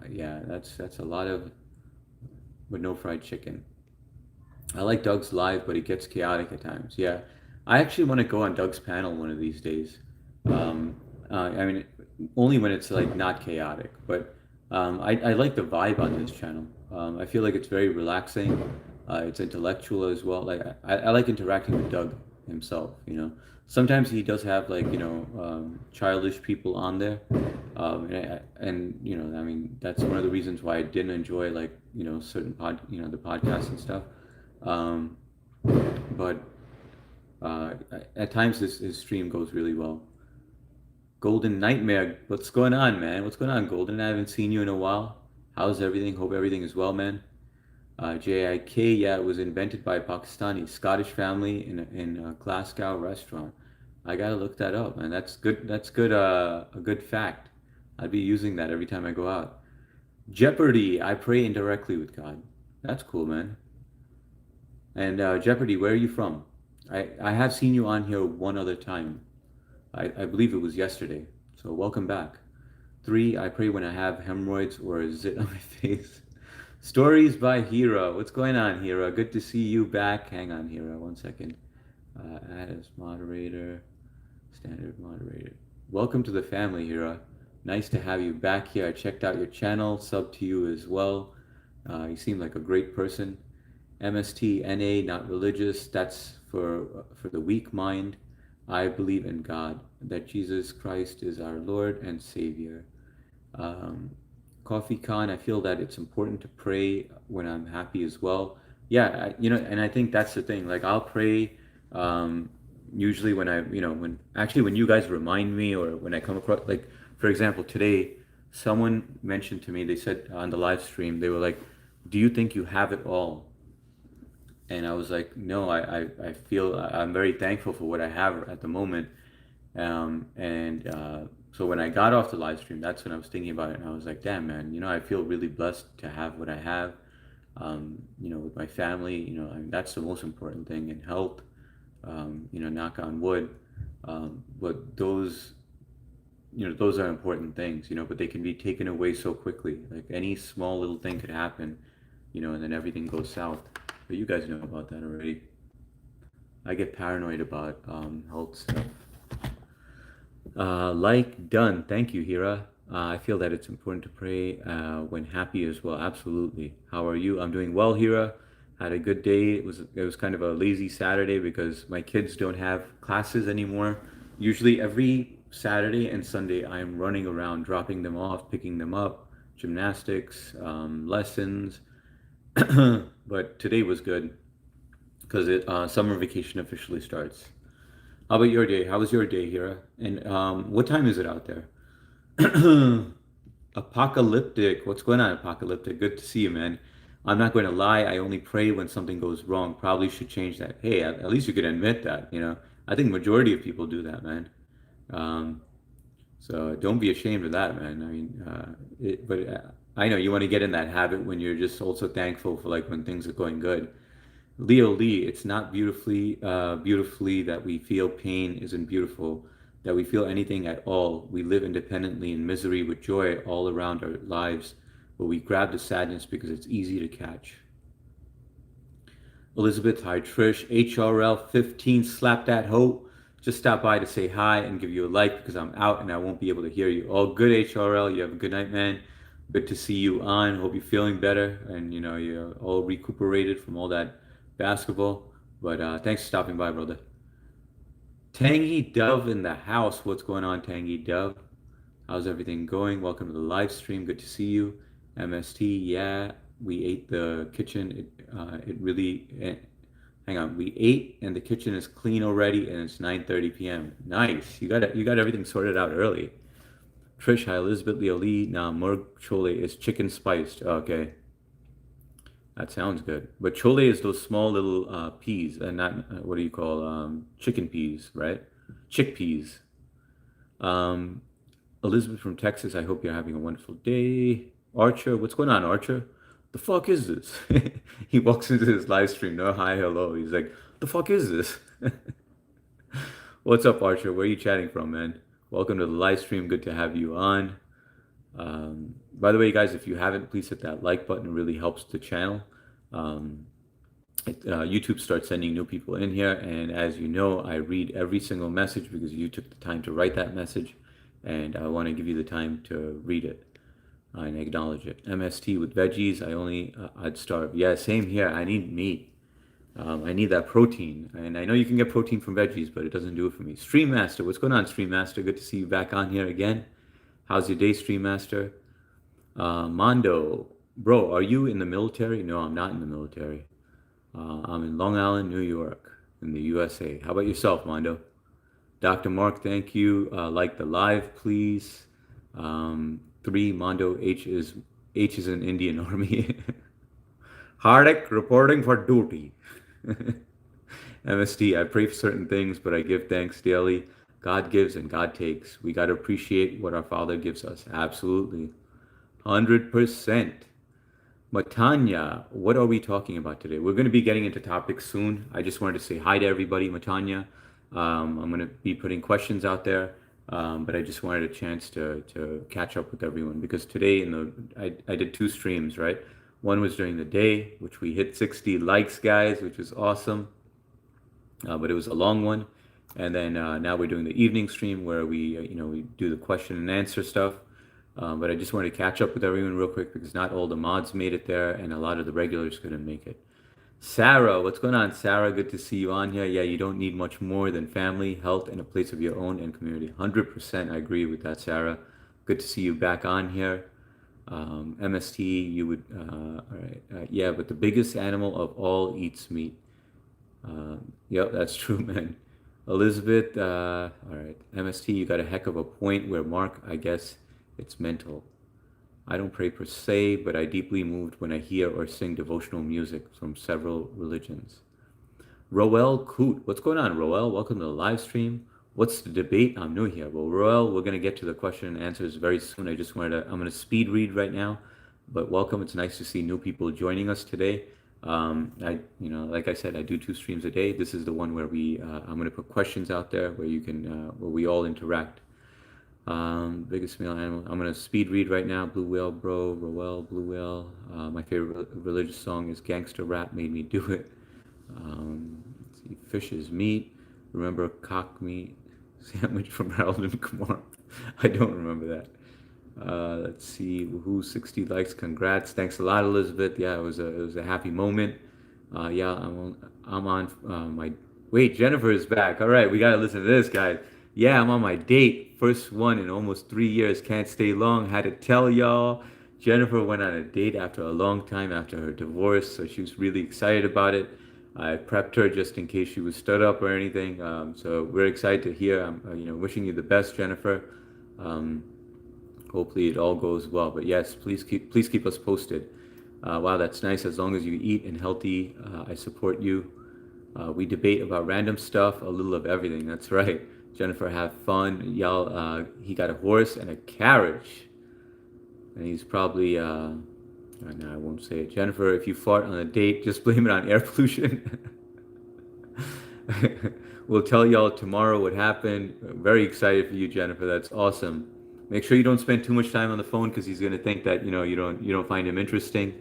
yeah, that's a lot of, but no fried chicken. I like Doug's live, but it gets chaotic at times. Yeah, I actually want to go on Doug's panel one of these days. Um, I mean, only when it's like not chaotic. But I like the vibe on his channel. I feel like it's very relaxing. It's intellectual as well. Like I like interacting with Doug himself. Sometimes he does have like childish people on there, and I mean that's one of the reasons why I didn't enjoy like certain the podcasts and stuff. Um, but at times his stream goes really well. Golden Nightmare, what's going on, man? What's going on, Golden? I haven't seen you in a while. How's everything? Hope everything is well, man. JIK, yeah, it was invented by a Pakistani Scottish family in a Glasgow restaurant. I gotta look that up, man. That's good. That's good. A good fact. I'd be using that every time I go out. Jeopardy. I pray indirectly with God. That's cool, man. And Jeopardy, where are you from? I have seen you on here one other time. I believe it was yesterday. So welcome back. Three, I pray when I have hemorrhoids or a zit on my face. Stories by Hira. What's going on, Hira? Good to see you back. Hang on, Hira, one second. Add as moderator, standard moderator. Welcome to the family, Hira. Nice to have you back here. I checked out your channel, sub to you as well. You seem like a great person. MST, NA, not religious. That's for the weak mind. I believe in God, that Jesus Christ is our Lord and Savior. Coffee Khan, I feel that it's important to pray when I'm happy as well. Yeah, and I think that's the thing. Like I'll pray usually when when you guys remind me or when I come across, like for example, today someone mentioned to me, they said on the live stream, they were like, "Do you think you have it all?" And I was like, no, I feel I'm very thankful for what I have at the moment. And so when I got off the live stream, that's when I was thinking about it. And I was like, damn, man, I feel really blessed to have what I have, with my family. I mean, that's the most important thing in health, knock on wood. But those are important things, but they can be taken away so quickly. Like any small little thing could happen, and then everything goes south. But you guys know about that already. I get paranoid about health stuff. Like done. Thank you, Hira. I feel that it's important to pray when happy as well. Absolutely. How are you? I'm doing well, Hira. Had a good day. It was kind of a lazy Saturday because my kids don't have classes anymore. Usually every Saturday and Sunday I am running around, dropping them off, picking them up, gymnastics, lessons. But today was good because summer vacation officially starts. How about your day? How was your day, Hira? And what time is it out there? Apocalyptic. What's going on, Apocalyptic? Good to see you, man. I'm not going to lie. I only pray when something goes wrong. Probably should change that. Hey, at least you can admit that. I think majority of people do that, man. Um, so don't be ashamed of that, man. I mean, but I know you want to get in that habit when you're just also thankful for like when things are going good. Leo Lee, it's not beautifully that we feel pain isn't beautiful, that we feel anything at all. We live independently in misery with joy all around our lives, but we grab the sadness because it's easy to catch. Elizabeth, hi Trish, HRL 15, slap that hoe. Just stop by to say hi and give you a like because I'm out and I won't be able to hear you. All good, HRL. You have a good night, man. Good to see you on. Hope you're feeling better and you're all recuperated from all that basketball. But thanks for stopping by, brother. Tangy Dove in the house. What's going on, Tangy Dove? How's everything going? Welcome to the live stream. Good to see you. MST, yeah, we ate the kitchen. It really. Hang on, we ate and the kitchen is clean already, and it's 9:30 p.m. Nice. You got everything sorted out early. Trish, hi Elizabeth, Leo Lee. Nah, Murg chole is chicken spiced. Okay, that sounds good. But chole is those small little peas, and not what do you call chicken peas, right? Chickpeas. Um, Elizabeth from Texas, I hope you're having a wonderful day. Archer, what's going on, Archer? The fuck is this? He walks into his live stream, no hi, hello. He's like, the fuck is this? What's up, Archer? Where are you chatting from, man? Welcome to the live stream. Good to have you on. By the way, guys, if you haven't, please hit that like button. It really helps the channel. Um, YouTube starts sending new people in here, and as you know, I read every single message because you took the time to write that message, and I want to give you the time to read it and acknowledge it. MST with veggies, I'd starve. Yeah, same here. I need meat. I need that protein, and I know you can get protein from veggies, but it doesn't do it for me. Stream Master, what's going on, Stream Master? Good to see you back on here again. How's your day, Stream Master? Mondo, bro, are you in the military? No, I'm not in the military. I'm in Long Island, New York, in the USA. How about yourself, Mondo? Dr. Mark, thank you. Like the live, please. 3, Mondo, H is in Indian Army. Hardik reporting for duty. MSD, I pray for certain things, but I give thanks daily. God gives and God takes. We got to appreciate what our Father gives us. Absolutely. 100%. Matanya, what are we talking about today? We're going to be getting into topics soon. I just wanted to say hi to everybody, Matanya. I'm going to be putting questions out there, but I just wanted a chance to catch up with everyone because today I did 2 streams, right? One was during the day, which we hit 60 likes, guys, which was awesome. But it was a long one. And then now we're doing the evening stream where we do the question and answer stuff. But I just wanted to catch up with everyone real quick because not all the mods made it there and a lot of the regulars couldn't make it. Sarah, what's going on, Sarah? Good to see you on here. Yeah, you don't need much more than family, health, and a place of your own and community. 100% I agree with that, Sarah. Good to see you back on here. MST, you would, all right. Yeah, but the biggest animal of all eats meat. Yep, that's true, man. Elizabeth, all right. MST, you got a heck of a point where Mark, I guess it's mental. I don't pray per se, but I deeply moved when I hear or sing devotional music from several religions. Roel Coot, what's going on, Roel? Welcome to the live stream. What's the debate? I'm new here. Well, Roel, we're going to get to the question and answers very soon. I'm going to speed read right now, but welcome. It's nice to see new people joining us today. Like I said, I do 2 streams a day. This is the one where I'm going to put questions out there where where we all interact. Biggest male animal. I'm gonna speed read right now. Blue Whale, bro. Roel, Blue Whale. My favorite religious song is Gangsta Rap Made Me Do It. Let's see. Fish is meat. Remember cock meat sandwich from Harold and Kumar. I don't remember that. Let's see. Woohoo! 60 likes. Congrats. Thanks a lot, Elizabeth. Yeah, it was a happy moment. Yeah, I'm on my. Wait, Jennifer is back. All right, we gotta listen to this, guys. Yeah, I'm on my date. First one in almost 3 years. Can't stay long. Had to tell y'all. Jennifer went on a date after a long time after her divorce, so she was really excited about it. I prepped her just in case she was stood up or anything. So we're excited to hear. I'm wishing you the best, Jennifer. Hopefully it all goes well. But yes, please keep us posted. Wow, that's nice. As long as you eat and healthy, I support you. We debate about random stuff, a little of everything. That's right. Jennifer, have fun. Y'all, he got a horse and a carriage. And he's probably, no, I won't say it. Jennifer, if you fart on a date, just blame it on air pollution. We'll tell y'all tomorrow what happened. Very excited for you, Jennifer. That's awesome. Make sure you don't spend too much time on the phone because he's gonna think that you don't find him interesting.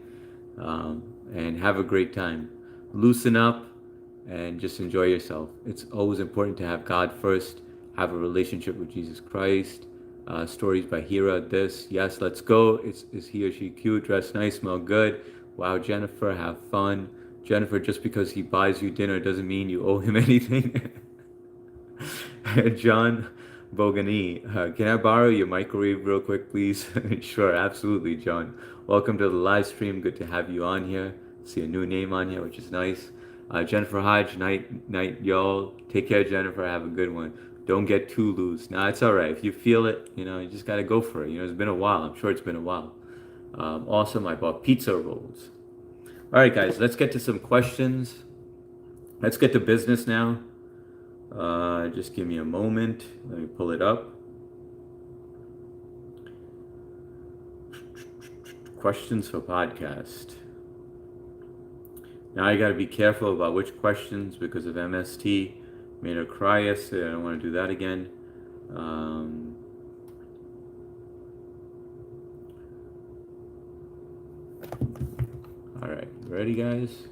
And have a great time. Loosen up and just enjoy yourself. It's always important to have God first, have a relationship with Jesus Christ. Stories by Hira, yes, let's go. Is he or she cute, dressed nice, smell good? Wow, Jennifer, have fun. Jennifer, just because he buys you dinner doesn't mean you owe him anything. John Bogani, can I borrow your microwave real quick, please? Sure, absolutely, John. Welcome to the live stream. Good to have you on here. See a new name on here, which is nice. Jennifer Hodge, night, y'all. Take care, Jennifer. Have a good one. Don't get too loose. Nah, it's all right. If you feel it, you just got to go for it. It's been a while. I'm sure it's been a while. Awesome. I bought pizza rolls. All right, guys, let's get to some questions. Let's get to business now. Just give me a moment. Let me pull it up. Questions for podcast. Now I got to be careful about which questions because of MST. Made her cry yesterday. I don't want to do that again. All right, ready, guys?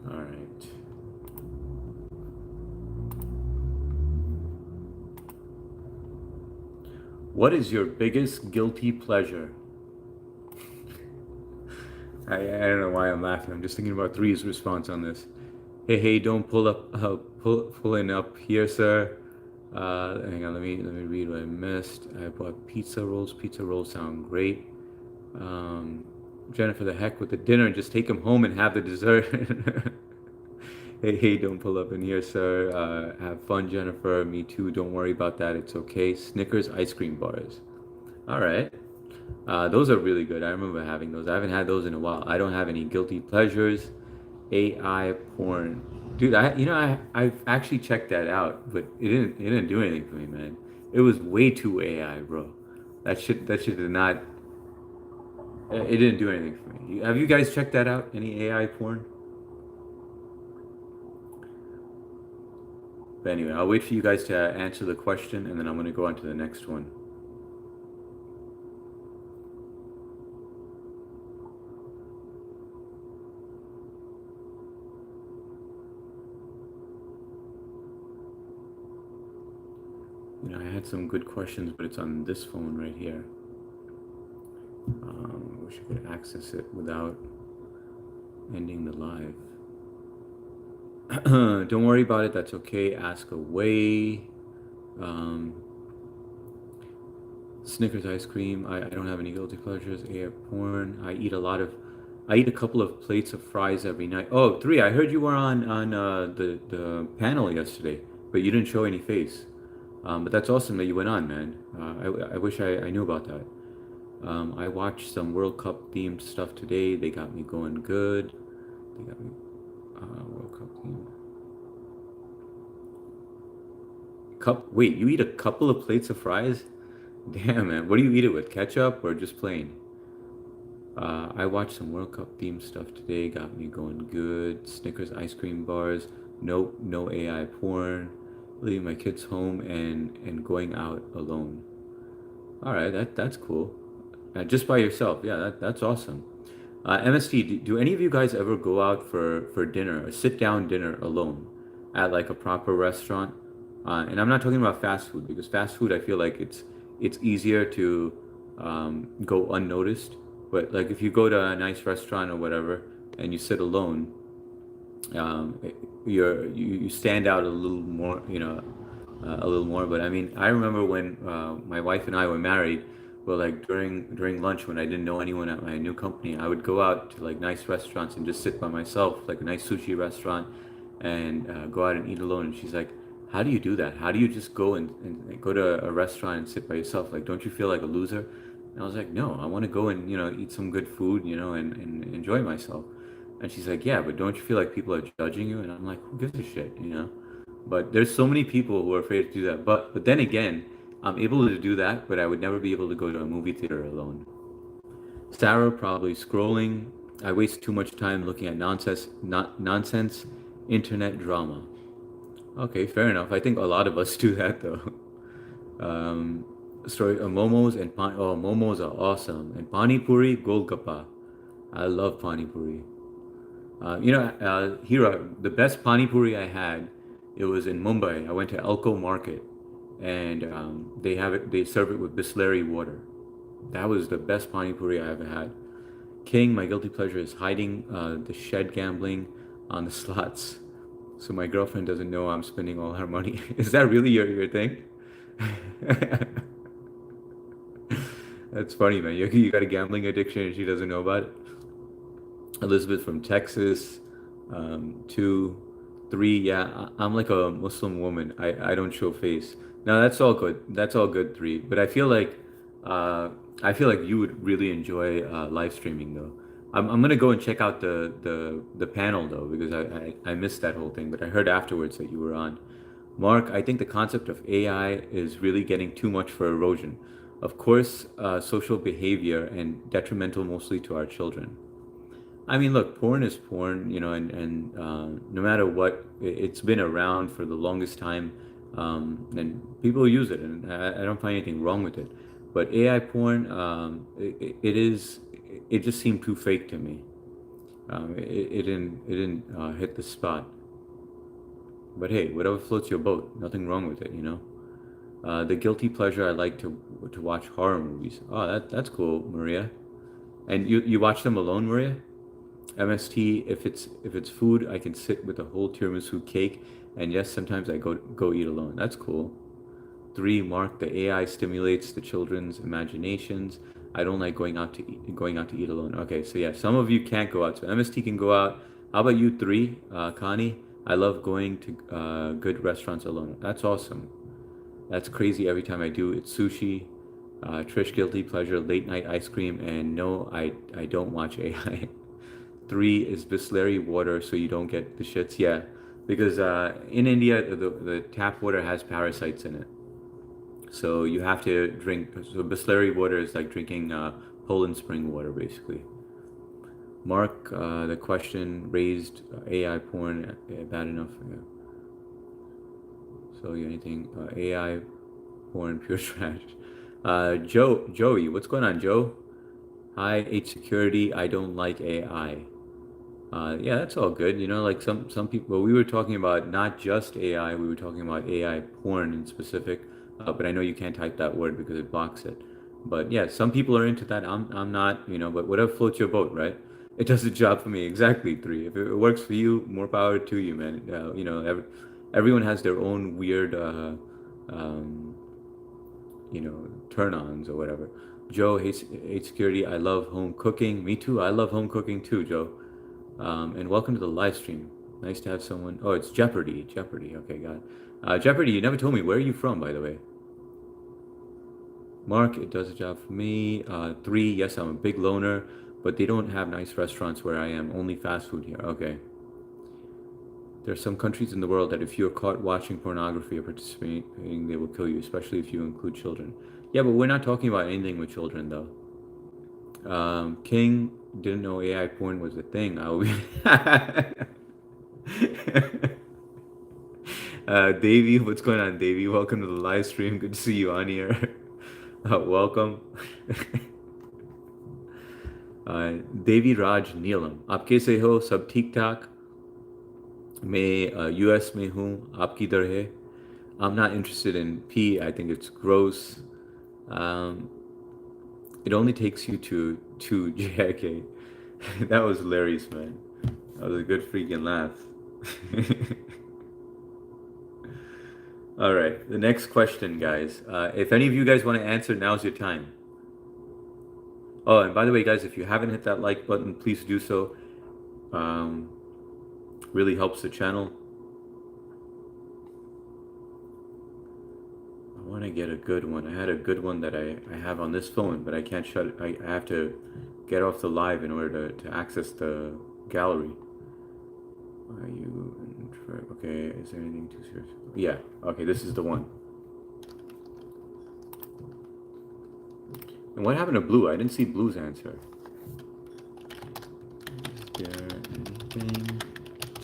All right. What is your biggest guilty pleasure? I don't know why I'm laughing. I'm just thinking about Three's response on this. Hey, don't pulling up here, sir. Hang on, let me read what I missed. I bought pizza rolls. Pizza rolls sound great. Jennifer, the heck with the dinner and just take them home and have the dessert. Hey, don't pull up in here, sir. Have fun, Jennifer. Me too. Don't worry about that. It's okay. Snickers ice cream bars. All right. Those are really good. I remember having those. I haven't had those in a while. I don't have any guilty pleasures. AI porn, dude. I've actually checked that out, but it didn't do anything for me, man. It was way too AI, bro. That shit did not. It didn't do anything for me. Have you guys checked that out? Any AI porn? But anyway, I'll wait for you guys to answer the question, and then I'm gonna go on to the next one. I had some good questions, but it's on this phone right here. I wish I could access it without ending the live. Don't worry about it. That's okay. Ask away. Snickers ice cream. I don't have any guilty pleasures. AI porn. I eat a couple of plates of fries every night. Oh, Three. I heard you were on the panel yesterday, but you didn't show any face. But that's awesome that you went on, man. I wish I knew about that. I watched some World Cup themed stuff today. They got me going good. They got me World Cup themed. Wait, you eat a couple of plates of fries? Damn, man. What do you eat it with? Ketchup or just plain? I watched some World Cup themed stuff today. Got me going good. Snickers ice cream bars. Nope, no AI porn. Leaving my kids home and going out alone. All right, that's cool. Just by yourself, yeah, that's awesome. MST, do any of you guys ever go out for dinner, a sit down dinner alone, at like a proper restaurant? And I'm not talking about fast food because fast food I feel like it's easier to go unnoticed. But like if you go to a nice restaurant or whatever and you sit alone, um, you stand out a little more, a little more. But I mean, I remember when my wife and I were married. Well, like during lunch when I didn't know anyone at my new company, I would go out to like nice restaurants and just sit by myself, like a nice sushi restaurant, and go out and eat alone. And she's like, "How do you do that? How do you just go and go to a restaurant and sit by yourself? Like, don't you feel like a loser?" And I was like, "No, I want to go and eat some good food, and enjoy myself." And she's like, "Yeah, but don't you feel like people are judging you?" And I'm like, "Who gives a shit?" But there's so many people who are afraid to do that. But then again, I'm able to do that, but I would never be able to go to a movie theater alone. Sarah probably scrolling. I waste too much time looking at nonsense internet drama. Okay, fair enough. I think a lot of us do that though. Um, Story momos and momos are awesome. And pani puri, golgappa. I love pani puri. Hira, the best pani puri I had, it was in Mumbai. I went to Elko Market, and they have it. They serve it with Bisleri water. That was the best pani puri I ever had. King, my guilty pleasure is hiding the shed gambling on the slots, so my girlfriend doesn't know I'm spending all her money. Is that really your thing? That's funny, man. You got a gambling addiction and she doesn't know about it. Elizabeth from Texas, 2, 3. Yeah, I'm like a Muslim woman. I don't show face. No, that's all good. That's all good. 3, but uh, I feel like you would really enjoy live streaming though. I'm gonna go and check out the panel though because I missed that whole thing, but I heard afterwards that you were on. Mark, I think the concept of AI is really getting too much for erosion. Of course, social behavior and detrimental mostly to our children. I mean, look, porn is porn, you know, and no matter what, it's been around for the longest time, and people use it, and I don't find anything wrong with it. But AI porn, it just seemed too fake to me. It didn't hit the spot. But hey, whatever floats your boat, nothing wrong with it, you know. The guilty pleasure I like to watch horror movies. Oh, that's cool, Maria. And you watch them alone, Maria? MST, if it's food, I can sit with a whole tiramisu cake, and yes, sometimes I go eat alone. That's cool. Three, Mark, the AI stimulates the children's imaginations. I don't like going out to eat alone. Okay, so yeah, some of you can't go out. So MST can go out. How about you three, Connie? I love going to good restaurants alone. That's awesome. That's crazy. Every time I do, it's sushi. Trish, guilty pleasure, late night ice cream, and no, I don't watch AI. Three is Bisleri water, so you don't get the shits. Yeah, because in India the tap water has parasites in it, so you have to drink. So Bisleri water is like drinking Poland spring water, basically. Mark, the question raised AI porn bad enough. Yeah. So you anything AI porn pure trash. Joey, what's going on, Joe? Hi, H security. I don't like AI. Yeah, that's all good. You know, like some people. We were talking about not just AI. We were talking about AI porn in specific. But I know you can't type that word because it blocks it. But yeah, some people are into that. I'm not. You know, but whatever floats your boat, right? It does the job for me exactly. Three. If it works for you, more power to you, man. You know, everyone has their own weird, um, turn-ons or whatever. Joe, hey security. I love home cooking. Me too. I love home cooking too, Joe. And welcome to the live stream. Nice to have someone. Oh, it's Jeopardy. Jeopardy. Okay, got it. Jeopardy, you never told me where are you from, by the way. Mark, it does a job for me. Three, yes, I'm a big loner, but they don't have nice restaurants where I am. Only fast food here. Okay. There are some countries in the world that if you're caught watching pornography or participating, they will kill you, especially if you include children. Yeah, but we're not talking about anything with children, though. King didn't know AI porn was a thing. I'll be. Davey, what's going on, Davey? Welcome to the live stream. Good to see you on here. Welcome. देवी राज नीलम आप कैसे हो सब ठीक ठाक मैं US में हूँ आप किधर है I'm not interested in P. I think it's gross. Um, it only takes you to JK. That was hilarious, man. That was a good freaking laugh. All right, the next question, guys. If any of you guys want to answer, now's your time. Oh, and by the way, guys, if you haven't hit that like button, please do so. Um, really helps the channel. I want to get a good one. I had a good one that I have on this phone, but I can't shut it. I have to get off the live in order to access the gallery. Are you okay? Is there anything too serious? Yeah. Okay, this is the one. And what happened to Blue? I didn't see Blue's answer. Is there anything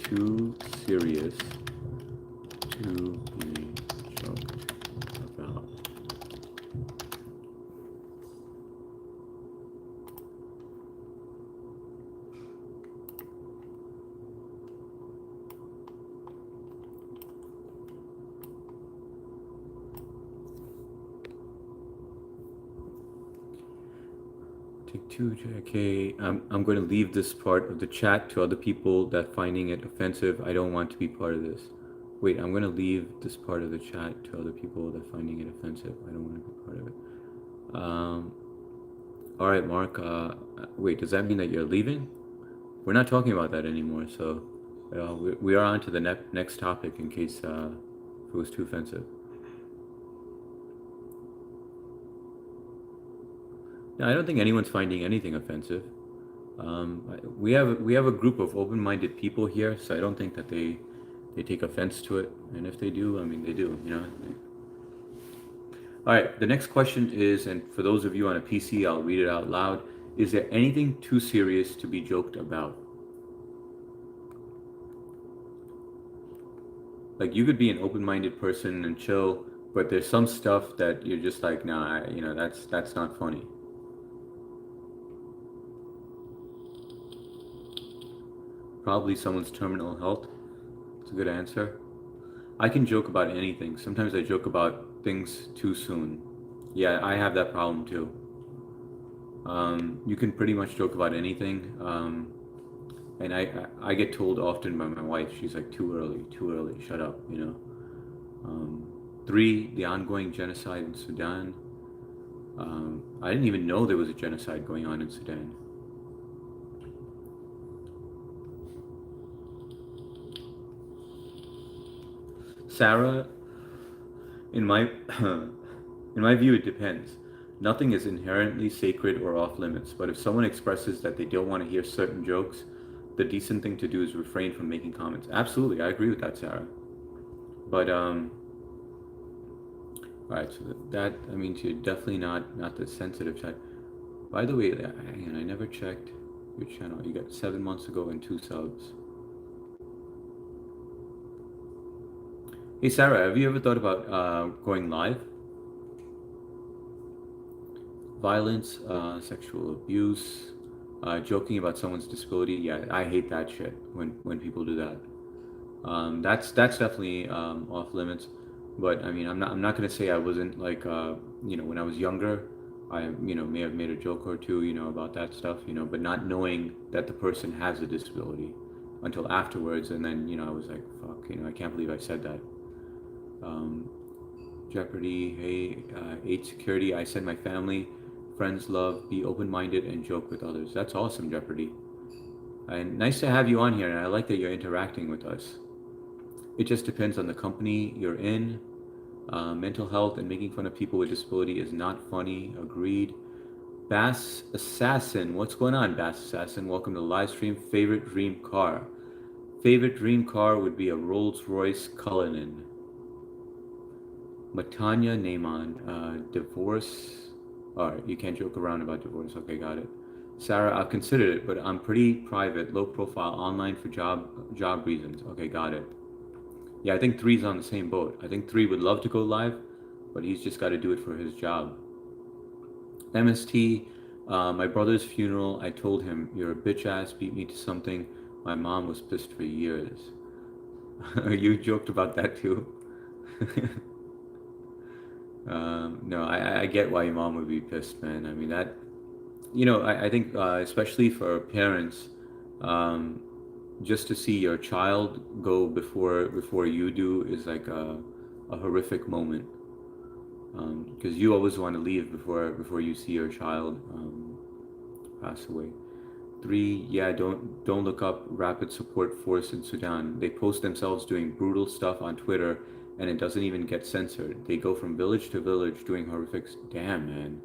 too serious to be joked about? Take two, JK. I'm going to leave this part of the chat to other people that finding it offensive. I don't want to be part of this. Wait, I'm going to leave this part of the chat to other people that finding it offensive. I don't want to be part of it. All right, Mark. Wait, does that mean that you're leaving? We're not talking about that anymore. So we are on to the next topic in case if it was too offensive. No, I don't think anyone's finding anything offensive. We have a group of open-minded people here, so I don't think that they take offense to it. And if they do, I mean, they do. All right. The next question is, and for those of you on a PC, I'll read it out loud. Is there anything too serious to be joked about? Like you could be an open-minded person and chill, but there's some stuff that you're just like, nah, that's not funny. Probably someone's terminal health. It's a good answer. I can joke about anything. Sometimes I joke about things too soon. Yeah, I have that problem too. You can pretty much joke about anything. And I get told often by my wife, she's like, too early, shut up. 3, the ongoing genocide in Sudan. I didn't even know there was a genocide going on in Sudan. Sarah, in my in my view, it depends. Nothing is inherently sacred or off limits, but if someone expresses that they don't want to hear certain jokes, the decent thing to do is refrain from making comments. Absolutely, I agree with that, Sarah. But all right, so that I mean, you're definitely not the sensitive type. By the way, hang on, I never checked your channel. You got 7 months ago and 2 subs. Hey Sarah, have you ever thought about going live? Violence, sexual abuse, joking about someone's disability. Yeah, I hate that shit when people do that. That's definitely off limits. But I mean, I'm not gonna say I wasn't like when I was younger, I may have made a joke or two about that stuff but not knowing that the person has a disability until afterwards, and then I was like, fuck, I can't believe I said that. Um, Jeopardy, hey, 8 security. I said my family, friends love, be open-minded and joke with others. That's awesome, Jeopardy. And nice to have you on here, and I like that you're interacting with us. It just depends on the company you're in. Mental health and making fun of people with disability is not funny. Agreed. Bass Assassin, what's going on, Bass Assassin? Welcome to the live stream. Favorite dream car? Favorite dream car would be a Rolls-Royce Cullinan. Matanya Neyman, divorce. Alright, you can't joke around about divorce. Okay, got it. Sarah, I've considered it, but I'm pretty private, low profile, online for job reasons. Okay, got it. Yeah, I think 3's on the same boat. I think 3 would love to go live, but he's just got to do it for his job. MST, my brother's funeral, I told him, you're a bitch ass, beat me to something. My mom was pissed for years. You joked about that too. No, I get why your mom would be pissed, man. I mean, that, I think, especially for parents, just to see your child go before you do is like a horrific moment. Because you always want to leave before you see your child pass away. 3, yeah, don't look up Rapid Support Force in Sudan. They post themselves doing brutal stuff on Twitter, and it doesn't even get censored. They go from village to village doing horrific. Damn, man.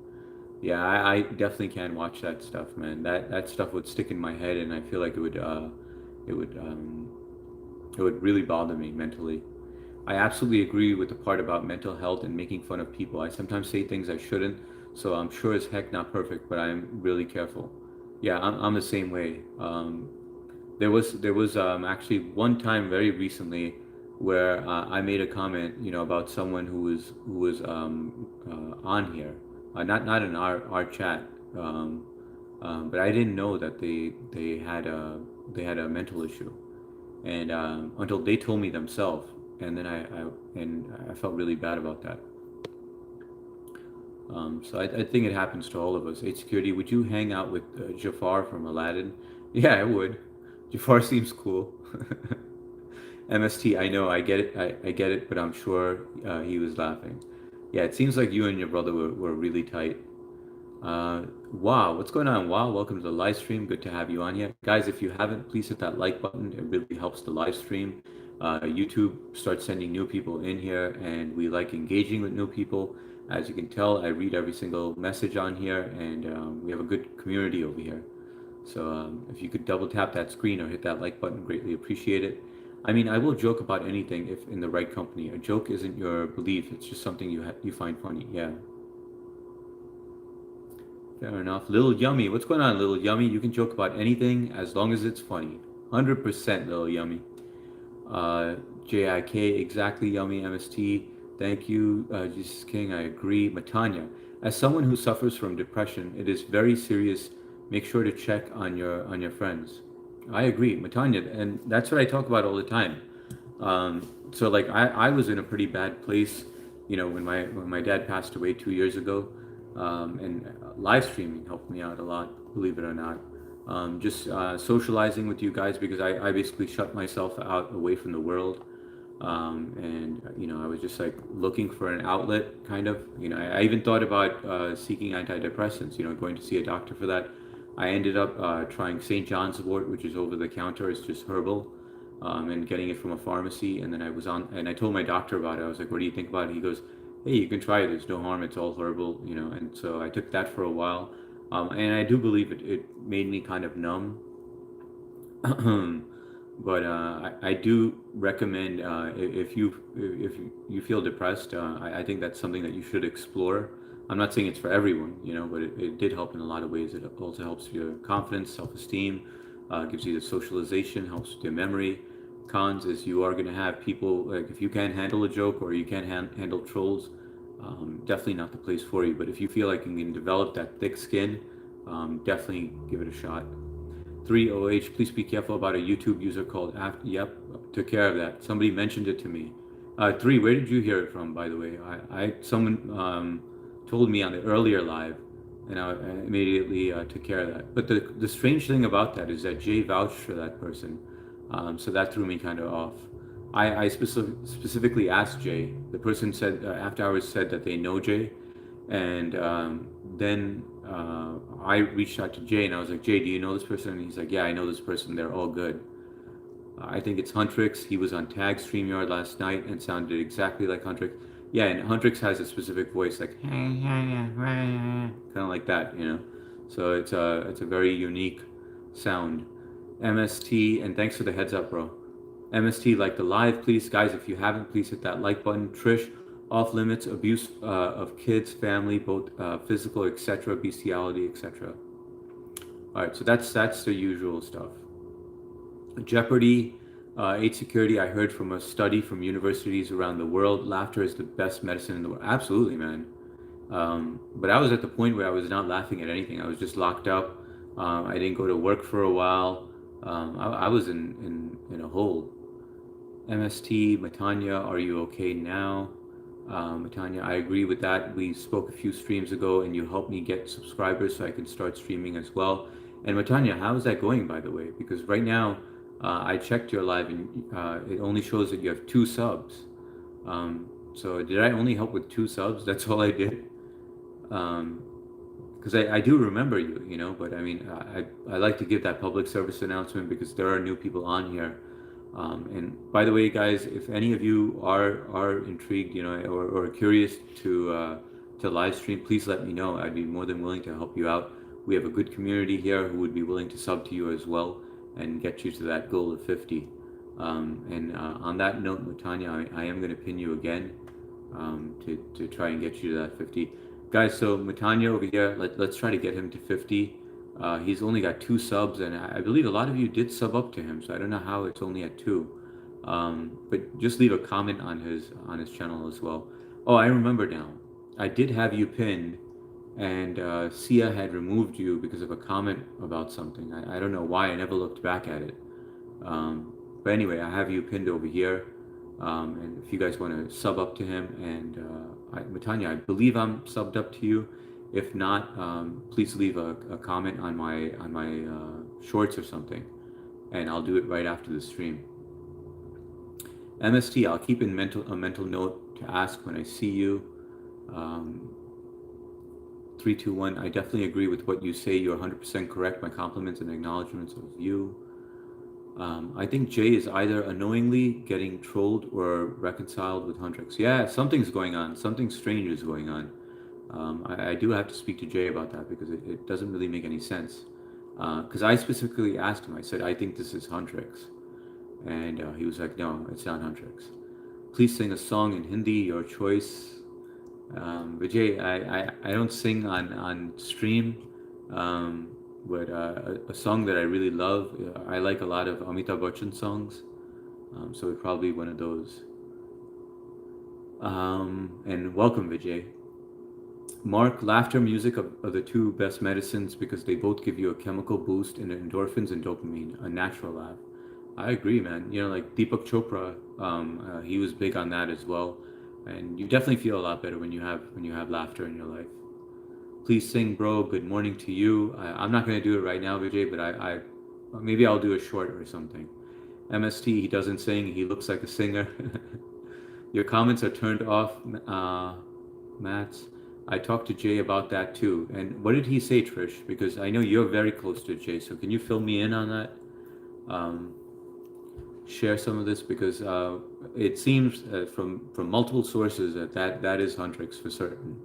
Yeah, I definitely can't watch that stuff, man. That stuff would stick in my head, and I feel like it would really bother me mentally. I absolutely agree with the part about mental health and making fun of people. I sometimes say things I shouldn't, so I'm sure as heck not perfect, but I'm really careful. Yeah, I'm the same way. There was actually one time very recently where I made a comment, about someone who was on here, not in our chat, but I didn't know that they had a mental issue, and until they told me themselves, and then I felt really bad about that. So I think it happens to all of us. 8 security, would you hang out with Jafar from Aladdin? Yeah, I would. Jafar seems cool. MST, I know, I get it, I get it, but I'm sure he was laughing. Yeah, it seems like you and your brother were really tight. Wow, what's going on? Wow, welcome to the live stream. Good to have you on here. Guys, if you haven't, please hit that like button. It really helps the live stream. YouTube starts sending new people in here, and we like engaging with new people. As you can tell, I read every single message on here, and we have a good community over here. So if you could double tap that screen or hit that like button, greatly appreciate it. I mean, I will joke about anything if in the right company. A joke isn't your belief; it's just something you find funny. Yeah, fair enough. Little Yummy, what's going on, Little Yummy? You can joke about anything as long as it's funny. 100%, Little Yummy. Uh, JIK, exactly, Yummy. MST, thank you. Jesus King, I agree. Matanya, as someone who suffers from depression, it is very serious. Make sure to check on your friends. I agree, Matanya, and that's what I talk about all the time. So like I was in a pretty bad place, you know, when my dad passed away 2 years ago, and live streaming helped me out a lot, believe it or not. Just socializing with you guys because I basically shut myself out away from the world, and you know I was just like looking for an outlet, kind of. You know, I even thought about seeking antidepressants. You know, going to see a doctor for that. I ended up trying St. John's wort, which is over the counter. It's just herbal, and getting it from a pharmacy. And then and I told my doctor about it. I was like, "What do you think about it?" He goes, "Hey, you can try it. There's no harm. It's all herbal, you know." And so I took that for a while, and I do believe it made me kind of numb. But I do recommend if you feel depressed, I think that's something that you should explore. I'm not saying it's for everyone, you know, but it did help in a lot of ways. It also helps your confidence, self-esteem, gives you the socialization, helps with your memory. Cons is you are going to have people like if you can't handle a joke or you can't handle trolls, definitely not the place for you. But if you feel like you can develop that thick skin, definitely give it a shot. 3OH, please be careful about a YouTube user called After. Yep, took care of that. Somebody mentioned it to me. 3, where did you hear it from, by the way? Someone told me on the earlier live, and I immediately took care of that. But the strange thing about that is that Jay vouched for that person, so that threw me kind of off. I specifically asked Jay. The person said after hours said that they know Jay, and then I reached out to Jay and I was like, Jay, do you know this person? And he's like, yeah, I know this person. They're all good. I think it's Huntrix. He was on Tag StreamYard last night and sounded exactly like Huntrix. Yeah, and Huntrix has a specific voice, like kind of like that, you know. So it's a very unique sound. MST, and thanks for the heads up, bro. MST, like the live, please, guys. If you haven't, please hit that like button. Trish, off limits, abuse of kids, family, both physical, etc., bestiality, etc. All right, so that's the usual stuff. Jeopardy, 8 security. I heard from a study from universities around the world, laughter is the best medicine in the world. Absolutely, man. But I was at the point where I was not laughing at anything. I was just locked up. I didn't go to work for a while. I was in a hole. MST, Matanya, are you okay now? Matanya, I agree with that. We spoke a few streams ago and you helped me get subscribers so I can start streaming as well. And Matanya, how is that going, by the way? Because right now, I checked your live and it only shows that you have 2 subs. So did I only help with 2 subs? That's all I did. Because I do remember you, you know, but I mean, I like to give that public service announcement because there are new people on here. And by the way, guys, if any of you are intrigued, you know, or curious to live stream, please let me know. I'd be more than willing to help you out. We have a good community here who would be willing to sub to you as well and get you to that goal of 50. And on that note, Matanya, I am going to pin you again to try and get you to that 50. Guys, so Matanya over here, let's try to get him to 50. He's only got 2 subs, and I believe a lot of you did sub up to him, so I don't know how it's only at 2. But just leave a comment on his channel as well. Oh, I remember now. I did have you pinned, and Sia had removed you because of a comment about something. I don't know why. I never looked back at it. But anyway, I have you pinned over here. And if you guys want to sub up to him, and Matanya, I believe I'm subbed up to you. If not, please leave a comment on my shorts or something, and I'll do it right after the stream. MST, I'll keep in a mental note to ask when I see you. 321, I definitely agree with what you say. You're 100% correct. My compliments and acknowledgments of you. I think Jay is either unknowingly getting trolled or reconciled with Huntrix. Yeah, something's going on. Something strange is going on. I do have to speak to Jay about that because it doesn't really make any sense. Because I specifically asked him. I said, I think this is Huntrix, and he was like, no, it's not Huntrix. Please sing a song in Hindi, your choice. Vijay, I don't sing on stream, um, but a song that I really love, I like a lot of Amitabh Bachchan songs, so it's probably one of those. And welcome, Vijay. Mark, laughter music are the two best medicines because they both give you a chemical boost in endorphins and dopamine, a natural laugh. I agree, man. You know, like Deepak Chopra, he was big on that as well, and you definitely feel a lot better when you have laughter in your life. Please sing, bro. Good morning to you. I'm not gonna do it right now, Vijay, but I maybe I'll do a short or something. MST, he doesn't sing. He looks like a singer. Your comments are turned off, Mats. I talked to Jay about that too. And what did he say, Trish? Because I know you're very close to Jay, so can you fill me in on that? Um, Share some of this because it seems from multiple sources that is Huntrix for certain.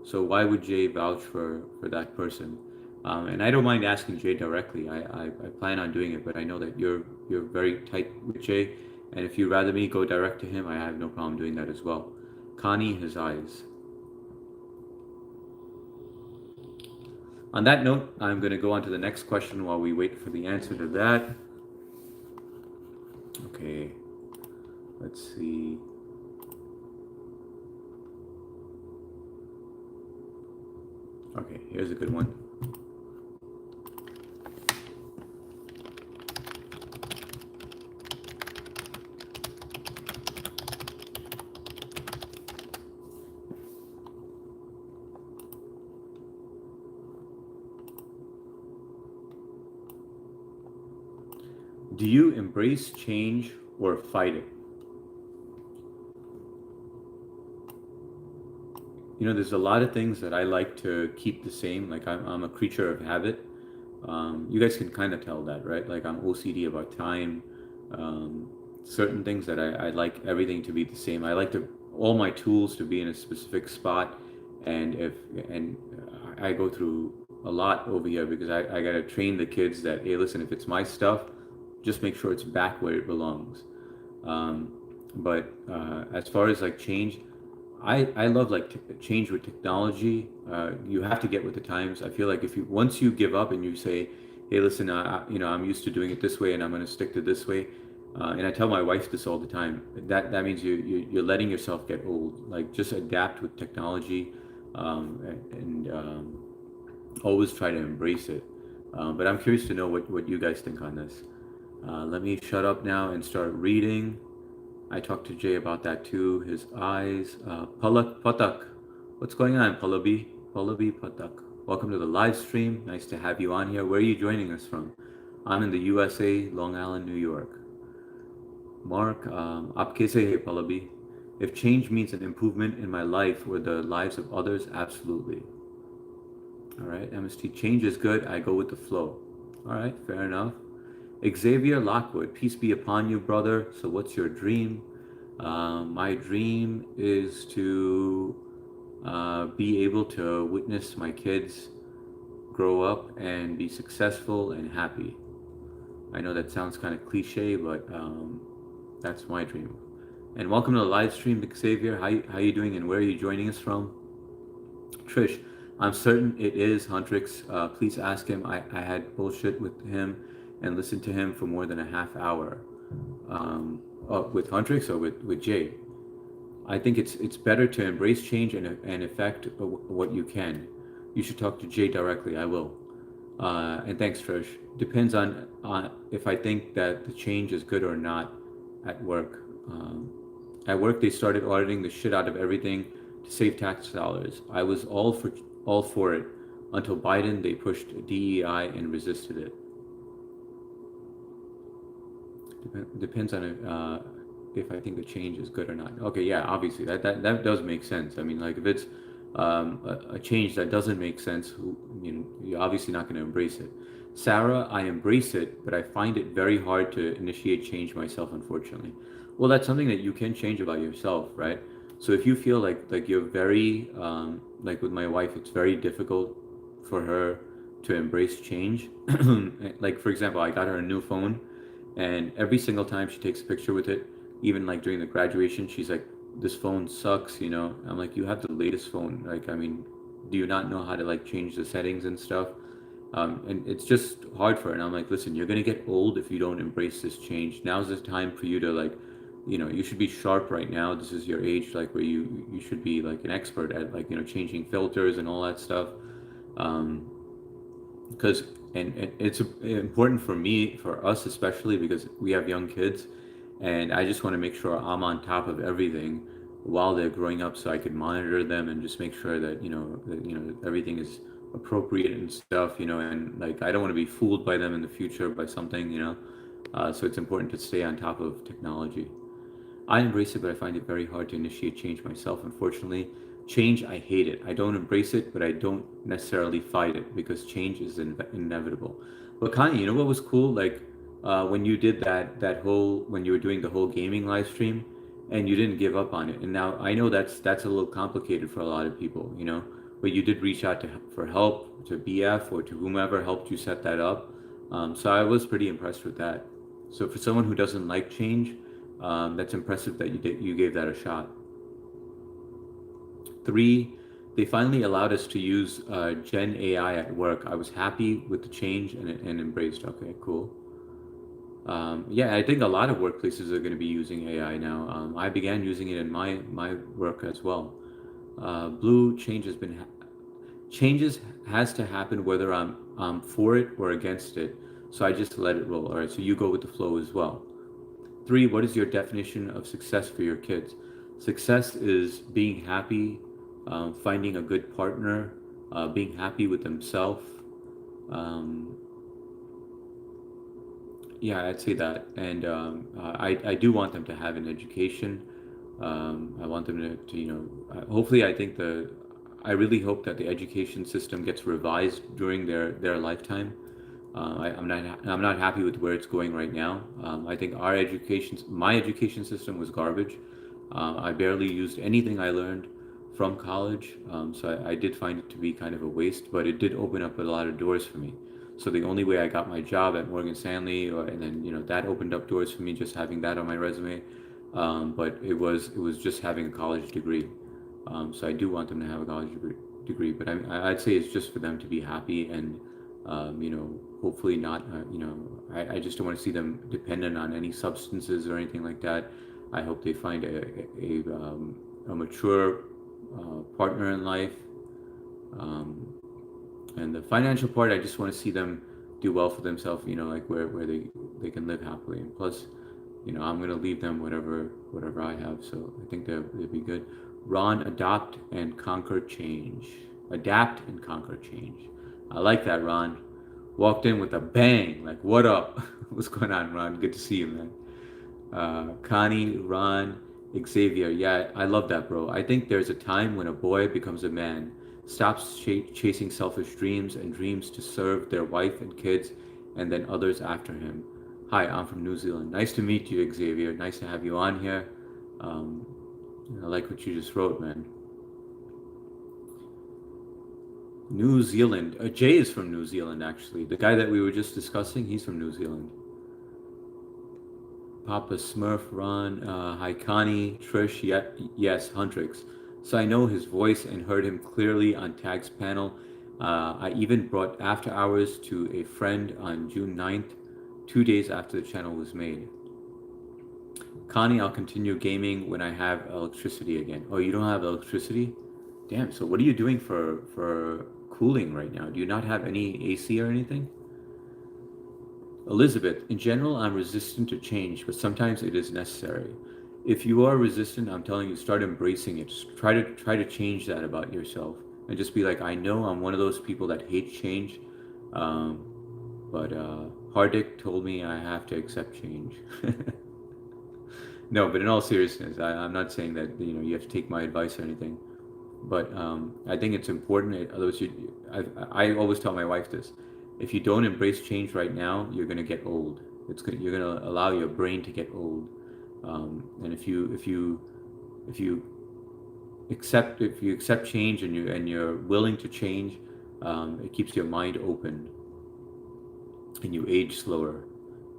So why would Jay vouch for that person? And I don't mind asking Jay directly. I plan on doing it, but I know that you're very tight with Jay, and if you'd rather me go direct to him, I have no problem doing that as well. Connie, his eyes. On that note, I'm going to go on to the next question while we wait for the answer to that. Okay, let's see. Okay, here's a good one. Do you embrace change or fight it? You know, there's a lot of things that I like to keep the same. Like I'm a creature of habit. You guys can kind of tell that, right? Like I'm OCD about time. Um, Certain things that I like everything to be the same. I like to all my tools to be in a specific spot, and if and I go through a lot over here because I gotta train the kids that hey, listen, if it's my stuff, just make sure it's back where it belongs. Um, but as far as like change, I love like change with technology. You have to get with the times. I feel like if you once you give up and you say, "Hey, listen, you know, I'm used to doing it this way, and I'm going to stick to this way," and I tell my wife this all the time. That means you're letting yourself get old. Like just adapt with technology, and always try to embrace it. But I'm curious to know what you guys think on this. Let me shut up now and start reading. I talked to Jay about that too. His eyes. Palak Patak. What's going on, Palabi? Palabi Patak. Welcome to the live stream. Nice to have you on here. Where are you joining us from? I'm in the USA, Long Island, New York. Mark, आप कैसे है, Palabi? If change means an improvement in my life or the lives of others, absolutely. All right, MST, change is good. I go with the flow. All right, fair enough. Xavier Lockwood, peace be upon you, brother. So, what's your dream? My dream is to be able to witness my kids grow up and be successful and happy. I know that sounds kind of cliche, but that's my dream. And welcome to the live stream, Xavier. How you doing and where are you joining us from? Trish, I'm certain it is Huntrix. Please ask him. I had bullshit with him and listened to him for more than a half hour. With Huntrix or with Jay? I think it's better to embrace change and affect what you can. You should talk to Jay directly. I will. And thanks, Trish. Depends on if I think that the change is good or not at work. At work, they started auditing the shit out of everything to save tax dollars. I was all for it until Biden. They pushed DEI and resisted it. Depends on if I think the change is good or not. Okay, yeah, obviously that does make sense. I mean, like if it's a change that doesn't make sense, you're obviously not going to embrace it. Sarah, I embrace it, but I find it very hard to initiate change myself, unfortunately. Well, that's something that you can change about yourself, right? So if you feel like you're very like with my wife, it's very difficult for her to embrace change. Like for example, I got her a new phone, and every single time she takes a picture with it, even like during the graduation, she's like, "This phone sucks," you know. I'm like, "You have the latest phone. Like, I mean, do you not know how to like change the settings and stuff?" And it's just hard for her. And I'm like, "Listen, you're gonna get old if you don't embrace this change. Now's the time for you to like, you know, you should be sharp right now. This is your age, like where you should be like an expert at like changing filters and all that stuff." Um, because and it's important for me, for us especially, because we have young kids, and I just want to make sure I'm on top of everything while they're growing up, so I can monitor them and just make sure that everything is appropriate and stuff, and like I don't want to be fooled by them in the future by something, so it's important to stay on top of technology. I embrace it, but I find it very hard to initiate change myself. Unfortunately, change, I hate it. I don't embrace it, but I don't necessarily fight it because change is inevitable. But Kanye, you know what was cool? Like when you did that whole when you were doing the whole gaming live stream, and you didn't give up on it. And now I know that's a little complicated for a lot of people, but you did reach out for help to BF or to whomever helped you set that up. So I was pretty impressed with that. So for someone who doesn't like change, that's impressive that you gave that a shot. Three, they finally allowed us to use Gen AI at work. I was happy with the change and embraced. Okay, cool. Yeah, I think a lot of workplaces are going to be using AI now. I began using it in my work as well. Blue changes has to happen whether I'm for it or against it. So I just let it roll. All right, so you go with the flow as well. Three, what is your definition of success for your kids? Success is being happy, finding a good partner, being happy with themselves. Um, yeah, I'd say that. And I do want them to have an education. I want them to hopefully, I really hope that the education system gets revised during their lifetime. I'm not happy with where it's going right now. I think my education system was garbage. I barely used anything I learned from college, so I did find it to be kind of a waste. But it did open up a lot of doors for me. So the only way I got my job at Morgan Stanley, and then that opened up doors for me just having that on my resume. But it was just having a college degree. So I do want them to have a college degree, but I'd say it's just for them to be happy and hopefully not. I just don't want to see them dependent on any substances or anything like that. I hope they find a mature partner in life. Um, and the financial part, I just want to see them do well for themselves. Like where they can live happily. And plus, I'm gonna leave them whatever I have. So I think they'll be good. Ron, adopt and conquer change. Adapt and conquer change. I like that, Ron. Walked in with a bang. Like, what up? What's going on, Ron? Good to see you, man. Connie, Ron, Xavier. Yeah, I love that, bro. I think there's a time when a boy becomes a man, stops chasing selfish dreams and dreams to serve their wife and kids, and then others after him. Hi, I'm from New Zealand. Nice to meet you, Xavier. Nice to have you on here. Um, I like what you just wrote, man. New Zealand. Jay is from New Zealand, actually. The guy that we were just discussing, he's from New Zealand. Papa Smurf, Ron, hi Connie, Trish, yes, Huntrix. So I know his voice and heard him clearly on Tag's panel. I even brought After Hours to a friend on June 9th, 2 days after the channel was made. Connie, I'll continue gaming when I have electricity again. Oh, you don't have electricity? Damn, so what are you doing for cooling right now? Do you not have any AC or anything? Elizabeth, in general, I'm resistant to change, but sometimes it is necessary. If you are resistant, I'm telling you, start embracing it. Just try to change that about yourself, and just be like, I know I'm one of those people that hate change, but Hardik told me I have to accept change. No, but in all seriousness, I'm not saying that you have to take my advice or anything, but I think it's important. Otherwise, I always tell my wife this: if you don't embrace change right now, you're gonna get old. You're gonna allow your brain to get old, and if you accept change and you're willing to change, It keeps your mind open, and you age slower.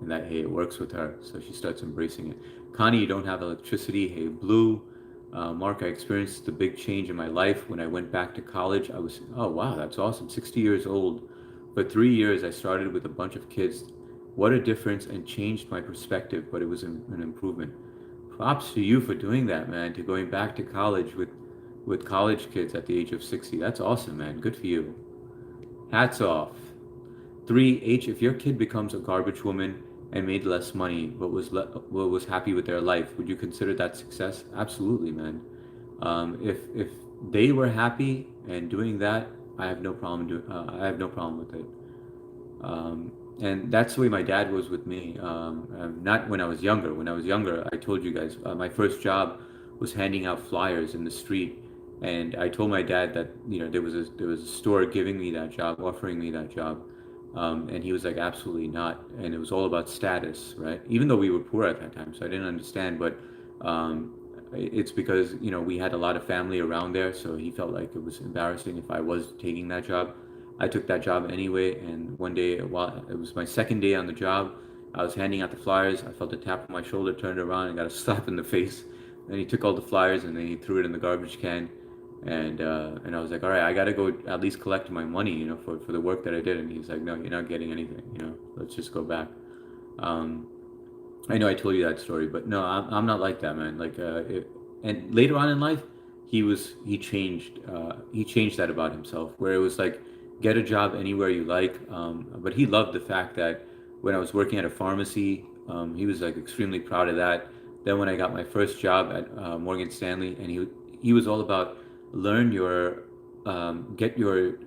And that, hey, it works with her. So she starts embracing it. Connie, you don't have electricity. Hey, Blue. Mark, I experienced the big change in my life when I went back to college. I was, oh, wow, that's awesome. 60 years old. For 3 years, I started with a bunch of kids. What a difference, and changed my perspective, but it was an improvement. Props to you for doing that, man, to going back to college with college kids at the age of 60. That's awesome, man. Good for you. Hats off. 3H, if your kid becomes a garbage woman and made less money but was happy with their life, would you consider that success? Absolutely, man. If they were happy and doing that, I have no problem with it. And that's the way my dad was with me. Not when I was younger. When I was younger, I told you guys, my first job was handing out flyers in the street, and I told my dad that there was a store giving me that job, offering me that job, and he was like, absolutely not. And it was all about status, right? Even though we were poor at that time, so I didn't understand, but it's because we had a lot of family around there, so he felt like it was embarrassing if I was taking that job. I took that job anyway, and one day, while it was my second day on the job, I was handing out the flyers. I felt a tap on my shoulder, turned around, and got a slap in the face. And he took all the flyers and then he threw it in the garbage can. And I was like, all right, I gotta go at least collect my money, for the work that I did. And he's like, no, you're not getting anything. Let's just go back. Um, I know I told you that story, but no, I'm not like that, man. And later on in life, he changed that about himself, where it was like, get a job anywhere you like. But he loved the fact that when I was working at a pharmacy, he was like extremely proud of that. Then when I got my first job at Morgan Stanley, and he was all about learn your get your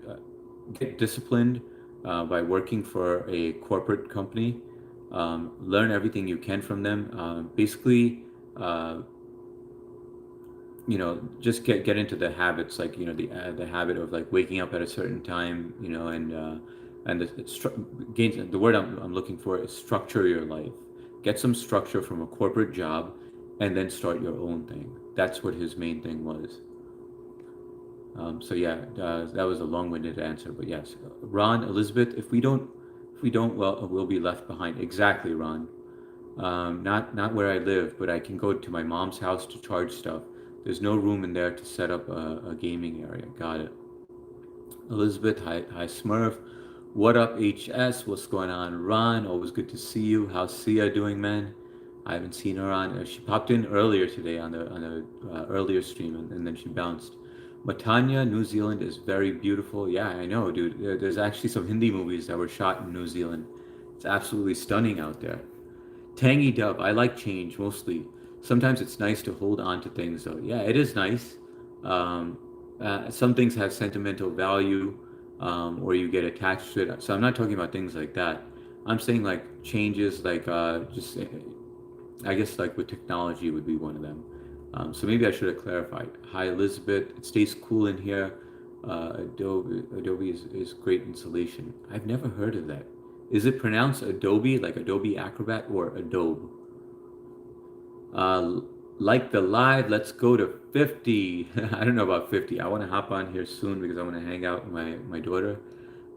get disciplined by working for a corporate company. Learn everything you can from them. Basically, uh, just get into the habits, like the habit of like waking up at a certain time, and the word I'm looking for is structure your life. Get some structure from a corporate job, and then start your own thing. That's what his main thing was. So yeah, that was a long-winded answer, but yes, Ron, Elizabeth, if we don't, well, we'll be left behind. Exactly, Ron. Not where I live, but I can go to my mom's house to charge stuff. There's no room in there to set up a gaming area. Got it. Elizabeth, hi Smurf. What up, HS? What's going on, Ron? Always good to see you. How's Sia doing, man? I haven't seen her on. She popped in earlier today on the earlier stream, and then she bounced. Matanya, New Zealand is very beautiful. Yeah, I know, dude. There's actually some Hindi movies that were shot in New Zealand. It's absolutely stunning out there. Tangy Dub, I like change mostly. Sometimes it's nice to hold on to things, though. Yeah, it is nice. Um, some things have sentimental value, or you get attached to it. So I'm not talking about things like that. I'm saying like changes, like just I guess like with technology would be one of them. So maybe I should have clarified. Hi Elizabeth, it stays cool in here. Adobe is great insulation. I've never heard of that. Is it pronounced Adobe, like Adobe Acrobat, or Adobe? Uh, like the live, let's go to 50. I don't know about 50. I want to hop on here soon because I want to hang out with my daughter.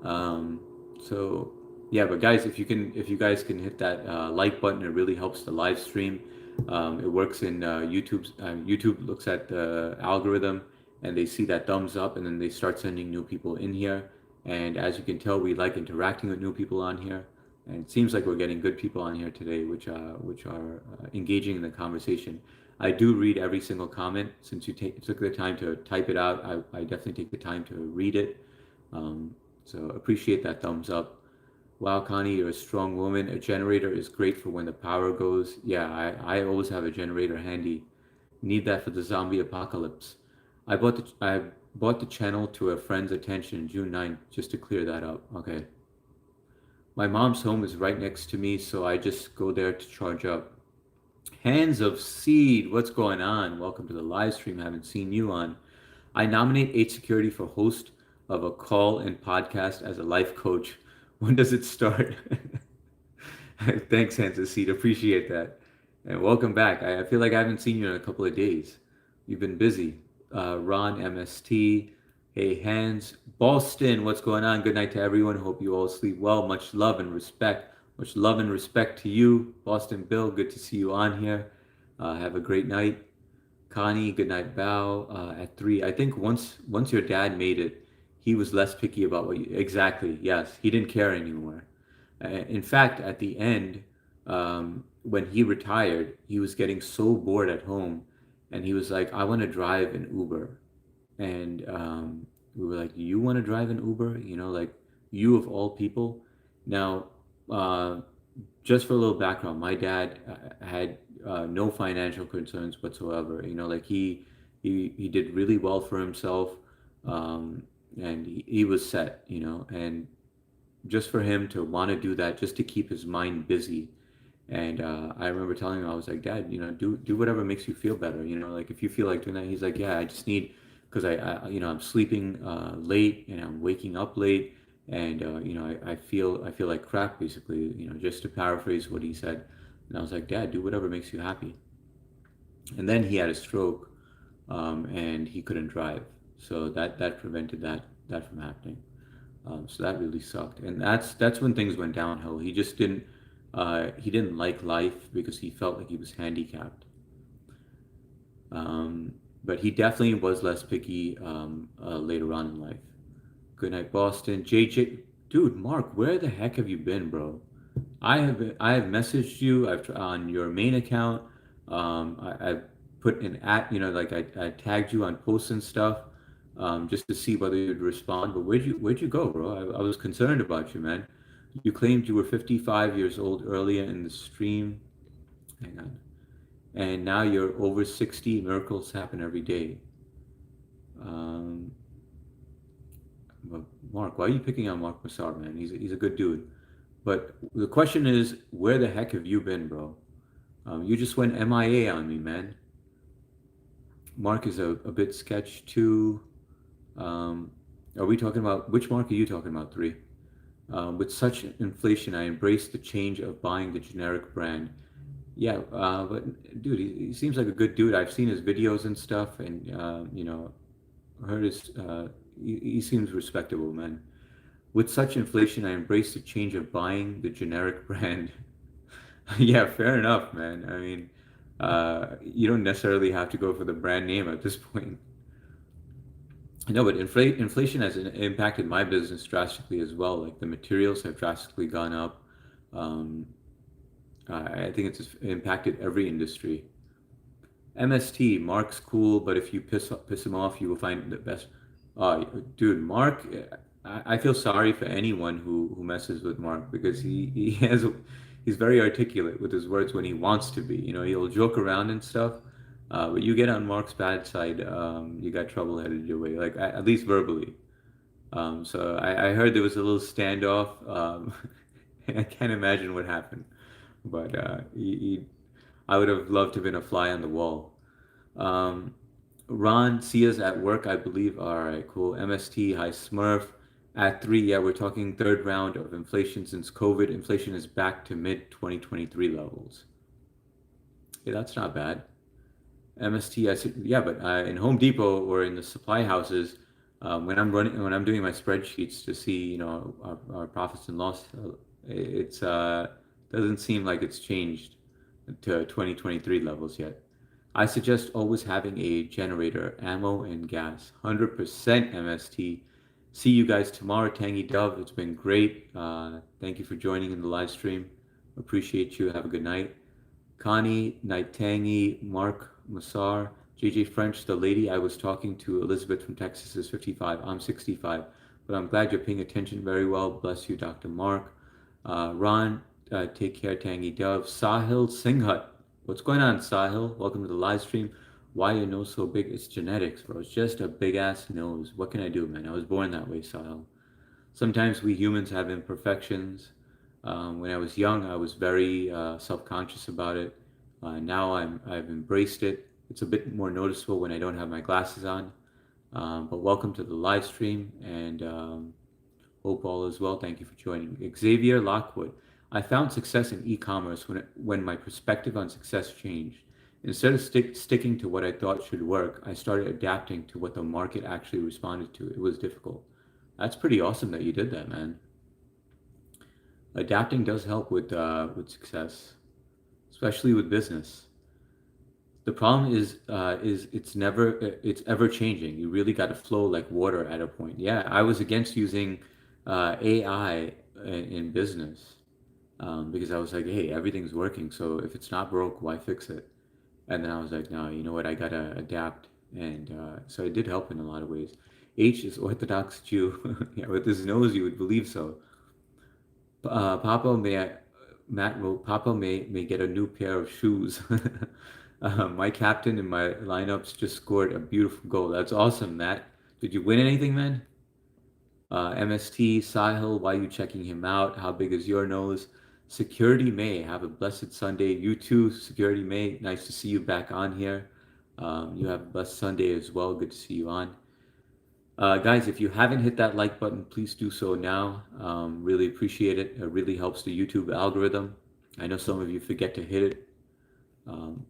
Um, so yeah, but guys, if you guys can hit that like button, it really helps the live stream. It works in YouTube looks at the algorithm, and they see that thumbs up, and then they start sending new people in here. And as you can tell, we like interacting with new people on here, and it seems like we're getting good people on here today, which are engaging in the conversation. I do read every single comment. Since you took the time to type it out, I definitely take the time to read it. So appreciate that thumbs up. Wow, Connie, you're a strong woman. A generator is great for when the power goes. Yeah, I always have a generator handy. Need that for the zombie apocalypse. I bought the channel to a friend's attention June 9th just to clear that up. Okay. My mom's home is right next to me, so I just go there to charge up. Hands of Seed, what's going on? Welcome to the live stream. I haven't seen you on. I nominate H Security for host of a call and podcast as a life coach. When does it start? Thanks, Hands of Seed. Appreciate that. And welcome back. I feel like I haven't seen you in a couple of days. You've been busy. Ron MST. Hey, Hans. Boston, what's going on? Good night to everyone. Hope you all sleep well. Much love and respect. Much love and respect to you. Boston Bill, good to see you on here. Have a great night. Connie, good night, Bao. At 3. I think once your dad made it, he was less picky about what you. Exactly, yes. He didn't care anymore. In fact, at the end, when he retired, he was getting so bored at home, and he was like, "I want to drive an Uber." And we were like, "You want to drive an Uber? You know, like you of all people." Now, uh, just for a little background, my dad had no financial concerns whatsoever. You know, like he did really well for himself, um, and he was set. You know, and just for him to want to do that, just to keep his mind busy. And I remember telling him, I was like, Dad, you know, do whatever makes you feel better. You know, like if you feel like doing that, he's like, yeah, I just need, because you know, I'm sleeping late and I'm waking up late, and you know, I feel like crap, basically. You know, just to paraphrase what he said. And I was like, Dad, do whatever makes you happy. And then he had a stroke, and he couldn't drive, so that prevented that from happening. So that really sucked, and that's when things went downhill. He didn't like life because he felt like he was handicapped. Um, but he definitely was less picky later on in life. Good night, Boston. JJ, dude, Mark, where the heck have you been, bro? I have messaged you. I've on your main account. I've put an at, you know, like I tagged you on posts and stuff, just to see whether you'd respond. But where'd you go, bro? I was concerned about you, man. You claimed you were 55 years old earlier in the stream. Hang on. And now you're over 60. Miracles happen every day. Um, but Mark, why are you picking on Mark Massar, man? He's a good dude. But the question is, where the heck have you been, bro? You just went MIA on me, man. Mark is a bit sketch too. Um, are we talking about which Mark are you talking about? 3. With such inflation, I embrace the change of buying the generic brand. Yeah, but dude, he seems like a good dude. I've seen his videos and stuff, and you know, heard his. He seems respectable, man. With such inflation, I embrace the change of buying the generic brand. Yeah, fair enough, man. I mean, you don't necessarily have to go for the brand name at this point. No, but inflation has impacted my business drastically as well. Like the materials have drastically gone up. Um, I think it's impacted every industry. MST, Mark's cool, but if you piss him off, you will find the best. Dude, Mark, I feel sorry for anyone who messes with Mark because he's very articulate with his words when he wants to be. You know, he'll joke around and stuff. But you get on Mark's bad side, you got trouble headed your way, like at least verbally. So I heard there was a little standoff. I can't imagine what happened, but I would have loved to have been a fly on the wall. Um, Ron, see us at work, I believe. All right, cool. MST, hi Smurf. At 3, yeah, we're talking third round of inflation since COVID. Inflation is back to mid 2023 levels. Yeah, that's not bad. MST, I said, yeah, but in Home Depot or in the supply houses, when I'm doing my spreadsheets to see, you know, our profits and loss, it's doesn't seem like it's changed to 2023 levels yet. I suggest always having a generator, ammo, and gas. 100% MST. See you guys tomorrow, Tangy Dove. It's been great. Thank you for joining in the live stream. Appreciate you. Have a good night. Connie, Night Tangy, Mark Massar, JJ French, the lady I was talking to, Elizabeth from Texas, is 55. I'm 65. But I'm glad you're paying attention very well. Bless you, Dr. Mark. Ron, take care, Tangy Dove. Sahil Singhat. What's going on, Sahil? Welcome to the live stream. Why your nose so big? It's genetics, bro. It's just a big ass nose. What can I do, man? I was born that way, Sahil. Sometimes we humans have imperfections. When I was young, I was very self-conscious about it. Now I've embraced it. It's a bit more noticeable when I don't have my glasses on. But welcome to the live stream, and hope all is well. Thank you for joining. Xavier Lockwood. I found success in e-commerce when my perspective on success changed. Instead of sticking to what I thought should work, I started adapting to what the market actually responded to. It was difficult. That's pretty awesome that you did that, man. Adapting does help with success, especially with business. The problem is it's ever changing. You really got to flow like water at a point. Yeah, I was against using AI in business because I was like, hey, everything's working, so if it's not broke, why fix it? And then I was like, no, you know what? I gotta adapt, and so it did help in a lot of ways. H is Orthodox Jew. Yeah, with his nose, you would believe so. Papa may Matt wrote, Papa may get a new pair of shoes. My captain in my lineups just scored a beautiful goal. That's awesome, Matt. Did you win anything, man? MST, Sahil, why are you checking him out? How big is your nose? Security May, have a blessed Sunday. You too, Security May. Nice to see you back on here. You have a blessed Sunday as well. Good to see you on. Guys, if you haven't hit that like button, please do so now. Really appreciate it. It really helps the YouTube algorithm. I know some of you forget to hit it. Um,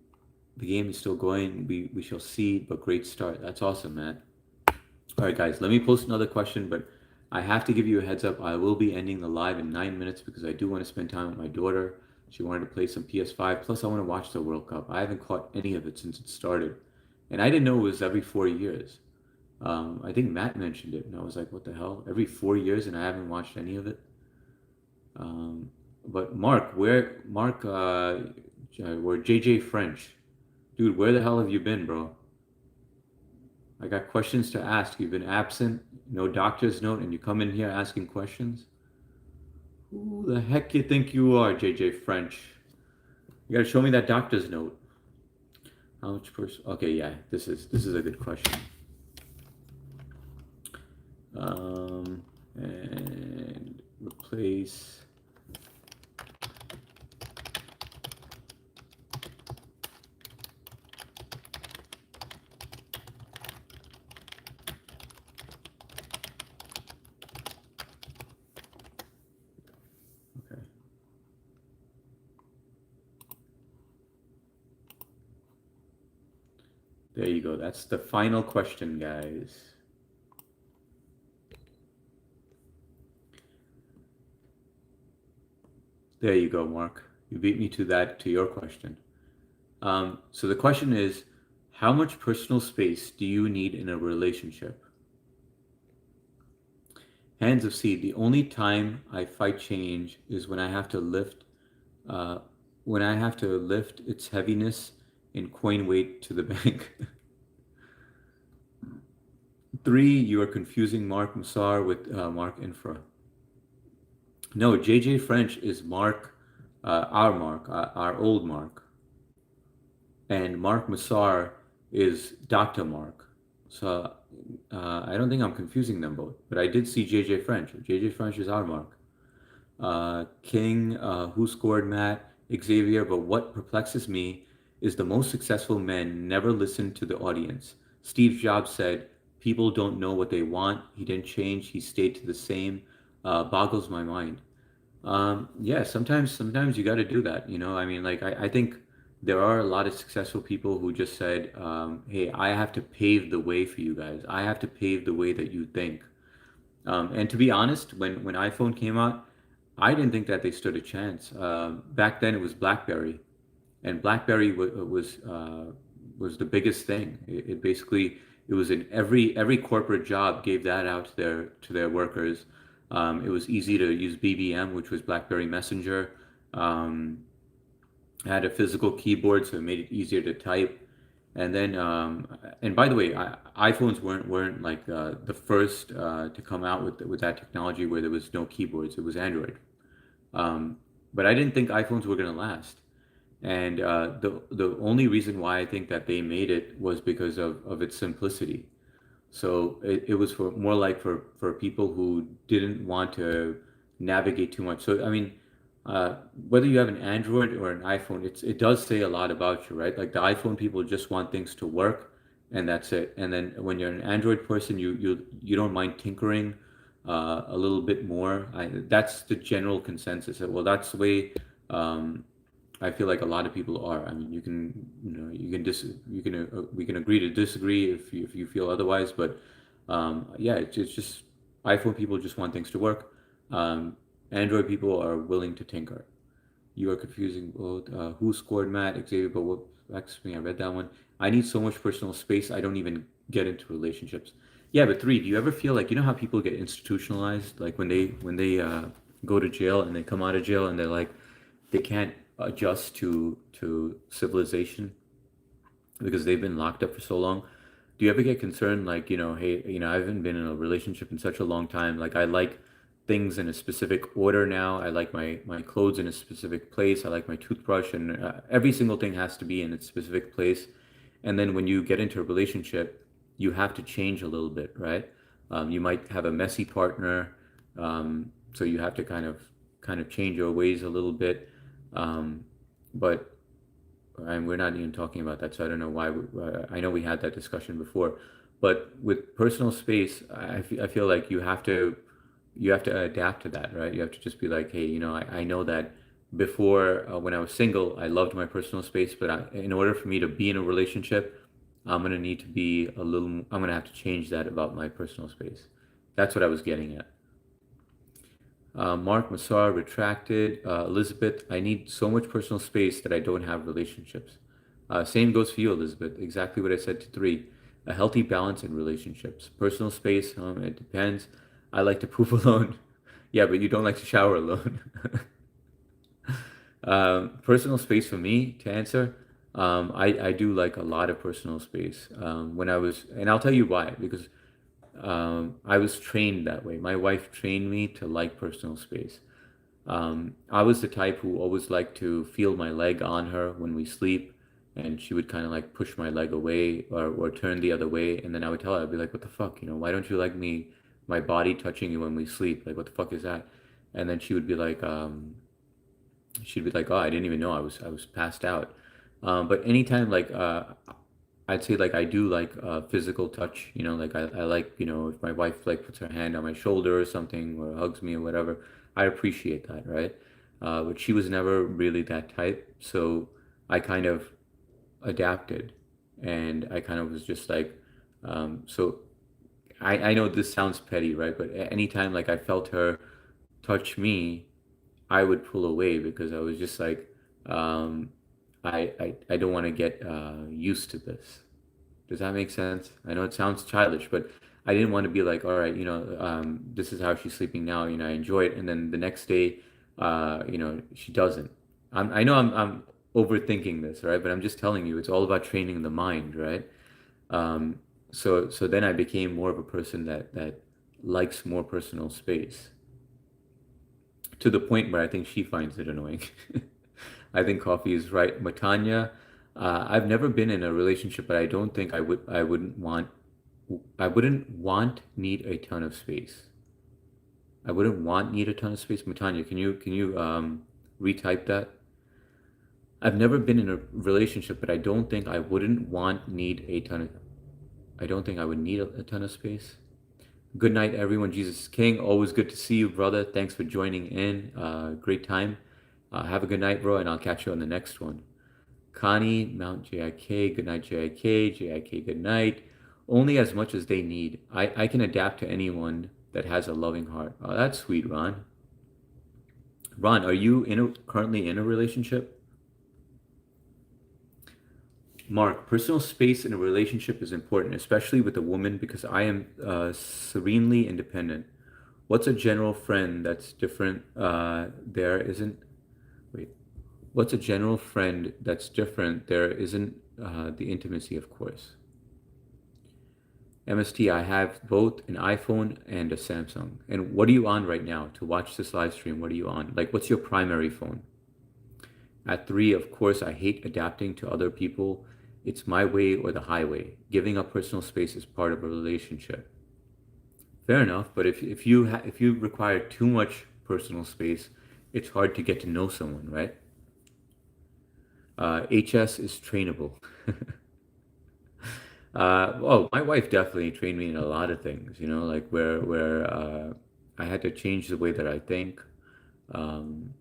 the game is still going. We shall see, but great start. That's awesome, man. All right, guys, let me post another question, but I have to give you a heads up. I will be ending the live in 9 minutes because I do want to spend time with my daughter. She wanted to play some PS5. Plus, I want to watch the World Cup. I haven't caught any of it since it started. And I didn't know it was every 4 years. I think Matt mentioned it, and I was like, what the hell? Every 4 years, and I haven't watched any of it. Um, but where JJ French, dude, where the hell have you been, bro? I got questions to ask. You've been absent, no doctor's note, and you come in here asking questions. Who the heck you think you are, JJ French? You gotta show me that doctor's note. How much person? Okay, yeah, this is a good question. And replace. Okay. There you go. That's the final question, guys. There you go, Mark. You beat me to your question. So the question is, how much personal space do you need in a relationship? Hands of Seed. The only time I fight change is uh, when I have to lift its heaviness in coin weight to the bank. Three, you are confusing Mark Massar with Mark Infra. No, JJ French is Mark, our old Mark, and Mark Massar is Dr. Mark. So I don't think I'm confusing them both, but I did see JJ French. JJ French is our Mark. King, who scored Matt, Xavier, but what perplexes me is the most successful men never listen to the audience. Steve Jobs said, people don't know what they want. He didn't change, he stayed to the same. Boggles my mind. Yeah, sometimes you got to do that. I mean, like I think there are a lot of successful people who just said, "Hey, I have to pave the way for you guys. I have to pave the way that you think." And to be honest, when iPhone came out, I didn't think that they stood a chance. Back then, it was BlackBerry, and BlackBerry was the biggest thing. It basically it was in every corporate job gave that out to their workers. It was easy to use BBM, which was BlackBerry Messenger. Um, had a physical keyboard, so it made it easier to type. And then, and by the way, iPhones weren't like the first to come out with that technology where there was no keyboards. It was Android. Um, but I didn't think iPhones were gonna last. And the only reason why I think that they made it was because of its simplicity. So it was for more like for people who didn't want to navigate too much. So I mean, whether you have an Android or an iPhone, it does say a lot about you, right? Like the iPhone people just want things to work, and that's it. And then when you're an Android person, you don't mind tinkering a little bit more. That's the general consensus. Well, that's the way. Um, I feel like a lot of people are. I mean, we can agree to disagree if you feel otherwise, but yeah, it's just iPhone people just want things to work. Um, Android people are willing to tinker. You are confusing both. Who scored Matt? Xavier, but what vexed me? I read that one. I need so much personal space. I don't even get into relationships. Yeah, but three, do you ever feel like you know how people get institutionalized, like when they go to jail and they come out of jail and they're like they can't adjust to civilization because they've been locked up for so long. Do you ever get concerned like, hey, I haven't been in a relationship in such a long time. Like I like things in a specific order now. I like my clothes in a specific place. I like my toothbrush and every single thing has to be in its specific place. And then when you get into a relationship, you have to change a little bit, right? You might have a messy partner, so you have to kind of change your ways a little bit. Um, but and we're not even talking about that, so I don't know why. I know we had that discussion before, but with personal space, I feel like you have to adapt to that, right? You have to just be like, hey, I know that before when I was single, I loved my personal space, but in order for me to be in a relationship, I'm gonna need to be a little. I'm gonna have to change that about my personal space. That's what I was getting at. Mark Massar retracted. Elizabeth, I need so much personal space that I don't have relationships. Same goes for you, Elizabeth. Exactly what I said to three. A healthy balance in relationships. Personal space, it depends. I like to poop alone. Yeah, but you don't like to shower alone. Personal space for me, to answer, I do like a lot of personal space. And I'll tell you why, because I was trained that way. My wife trained me to like personal space. I was the type who always liked to feel my leg on her when we sleep, and she would kind of like push my leg away or turn the other way, and then I would tell her, I'd be like, "What the fuck? Why don't you like my body touching you when we sleep? Like, what the fuck is that?" And then she'd be like, "Oh, I didn't even know I was passed out." But anytime like I'd say like I do like physical touch, like I like, if my wife like puts her hand on my shoulder or something or hugs me or whatever, I appreciate that, right? But she was never really that type, so I kind of adapted and I kind of was just like, so I know this sounds petty, right? But anytime like I felt her touch me, I would pull away because I was just like, um, I don't want to get used to this. Does that make sense? I know it sounds childish, but I didn't want to be like, all right, this is how she's sleeping now. I enjoy it, and then the next day, she doesn't. I know I'm overthinking this, right? But I'm just telling you, it's all about training the mind, right? Um, so then I became more of a person that likes more personal space to the point where I think she finds it annoying. I think coffee is right. Matanya, I've never been in a relationship, but I don't think I wouldn't want need a ton of space. I wouldn't want need a ton of space. Matanya, can you retype that? I've never been in a relationship, but I don't think I wouldn't want need a ton of. I don't think I would need a ton of space. Good night, everyone. Jesus is King. Always good to see you, brother. Thanks for joining in. Great time. Have a good night, bro, and I'll catch you on the next one. Connie, Mount JIK, good night, JIK, JIK, good night. Only as much as they need. I can adapt to anyone that has a loving heart. Oh, that's sweet, Ron. Ron, are you currently in a relationship? Mark, personal space in a relationship is important, especially with a woman, because I am serenely independent. What's a general friend that's different? There isn't. Wait. What's a general friend that's different? There isn't the intimacy, of course. MST, I have both an iPhone and a Samsung. And what are you on right now to watch this live stream? What are you on? Like, what's your primary phone? At three, of course, I hate adapting to other people. It's my way or the highway. Giving up personal space is part of a relationship. Fair enough, but if you require too much personal space, it's hard to get to know someone, right? HS is trainable. Oh, my wife definitely trained me in a lot of things, like where I had to change the way that I think. Um,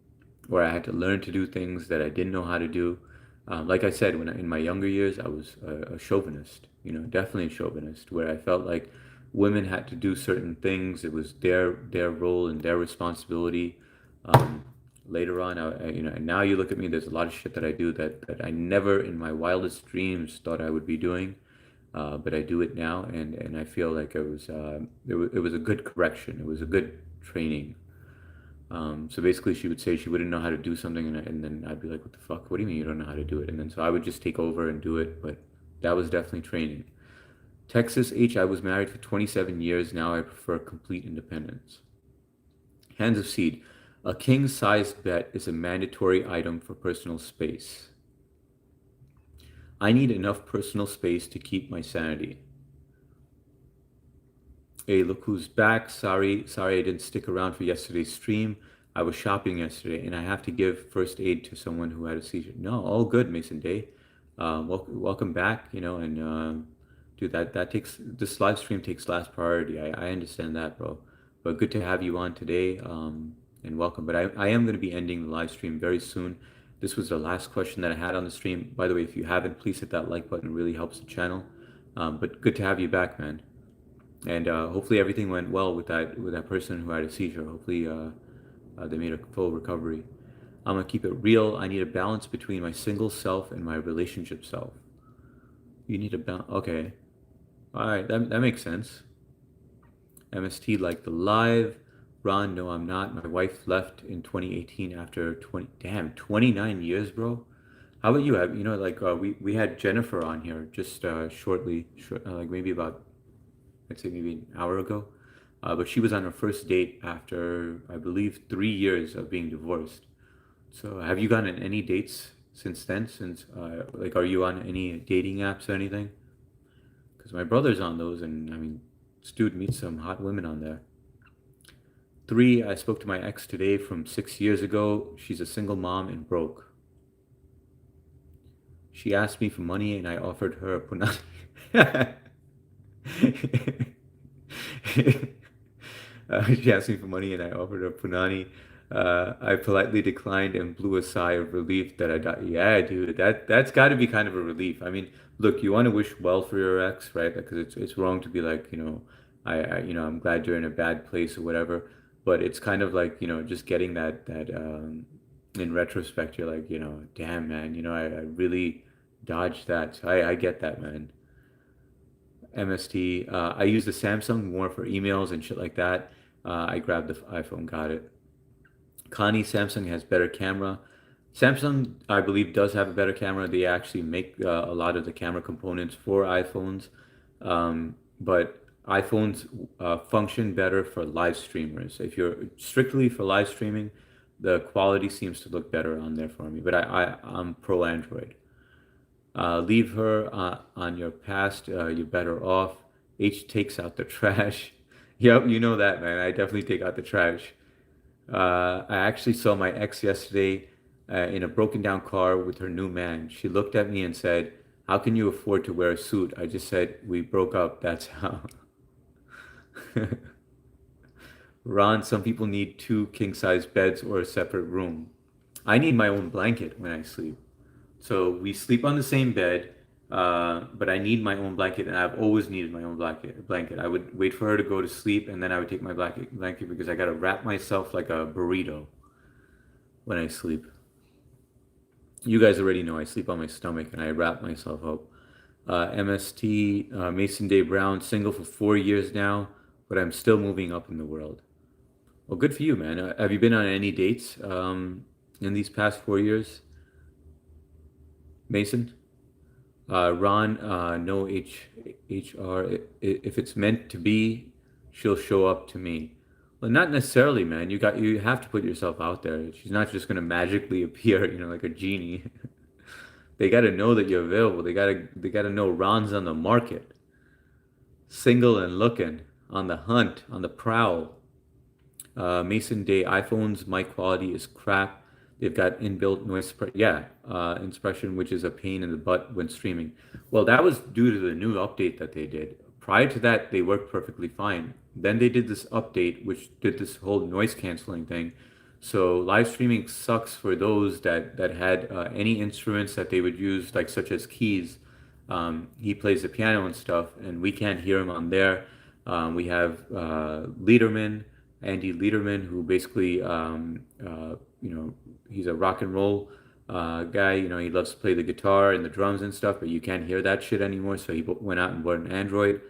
or I had to learn to do things that I didn't know how to do. Like I said, in my younger years, I was a chauvinist, definitely a chauvinist, where I felt like women had to do certain things. It was their role and their responsibility. Um, Later on, and now you look at me, there's a lot of shit that I do that I never in my wildest dreams thought I would be doing. But I do it now, and I feel like it was a good correction. It was a good training. So basically, she would say she wouldn't know how to do something, and then I'd be like, "What the fuck? What do you mean you don't know how to do it?" And then so I would just take over and do it. But that was definitely training. Texas H. I was married for 27 years. Now I prefer complete independence. Hands of Seed. A king-sized bed is a mandatory item for personal space. I need enough personal space to keep my sanity. Hey, look who's back. Sorry I didn't stick around for yesterday's stream. I was shopping yesterday and I have to give first aid to someone who had a seizure. No, all good, Mason Day. Welcome back, and dude, this live stream takes last priority. I understand that, bro. But good to have you on today, and welcome. But I am going to be ending the live stream very soon. This was the last question that I had on the stream. By the way, if you haven't, please hit that like button. It really helps the channel. But good to have you back, man. And hopefully everything went well with that person who had a seizure. Hopefully they made a full recovery. I'm gonna keep it real. I need a balance between my single self and my relationship self. You need a balance. Okay, all right, that makes sense. MST like the live. Ron, no, I'm not. My wife left in 2018 after 29 years, bro. How about you? We had Jennifer on here just shortly, like maybe about, I'd say maybe an hour ago. But she was on her first date after, I believe, 3 years of being divorced. So have you gone on any dates since then? Are you on any dating apps or anything? Because my brother's on those, and I mean, this dude meets some hot women on there. 3, I spoke to my ex today from 6 years ago. She's a single mom and broke. She asked me for money, and I offered her a punani. She asked me for money and I offered her punani. I politely declined and blew a sigh of relief that I got. Yeah, dude, that's got to be kind of a relief. I mean, look, you want to wish well for your ex, right? Because it's wrong to be like, I'm glad you're in a bad place or whatever. But it's kind of like, just getting that in retrospect, you're like, damn man, I really dodged that. So I get that, man. MST. I use the Samsung more for emails and shit like that. I grabbed the iPhone, got it. Connie, Samsung has better camera. Samsung, I believe, does have a better camera. They actually make a lot of the camera components for iPhones, but iPhones function better for live streamers. If you're strictly for live streaming, the quality seems to look better on there for me. But I'm pro Android. Leave her on your past. You're better off. H takes out the trash. Yep, you know that, man. I definitely take out the trash. I actually saw my ex yesterday in a broken down car with her new man. She looked at me and said, "How can you afford to wear a suit?" I just said, "We broke up. That's how." Ron, some people need 2 king size beds or a separate room. I need my own blanket when I sleep. So we sleep on the same bed, but I need my own blanket, and I've always needed my own blanket. I would wait for her to go to sleep, and then I would take my blanket because I gotta wrap myself like a burrito when I sleep. You guys already know I sleep on my stomach, and I wrap myself up. MST, Mason Day Brown, single for 4 years now, but I'm still moving up in the world. Well, good for you, man. Have you been on any dates in these past 4 years? Mason? Ron, no HR. If it's meant to be, she'll show up to me. Well, not necessarily, man. You have to put yourself out there. She's not just gonna magically appear, like a genie. They gotta know that you're available. They gotta know Ron's on the market, single and looking, on the hunt, on the prowl. Mason Day iPhones, mic quality is crap. They've got inbuilt noise suppression, which is a pain in the butt when streaming. Well, that was due to the new update that they did. Prior to that, they worked perfectly fine. Then they did this update, which did this whole noise canceling thing. So live streaming sucks for those that had any instruments that they would use, like such as keys. He plays the piano and stuff, and we can't hear him on there. We have Lederman, Andy Lederman, who basically, he's a rock and roll guy. You know, he loves to play the guitar and the drums and stuff, but you can't hear that shit anymore. So he went out and bought an Android.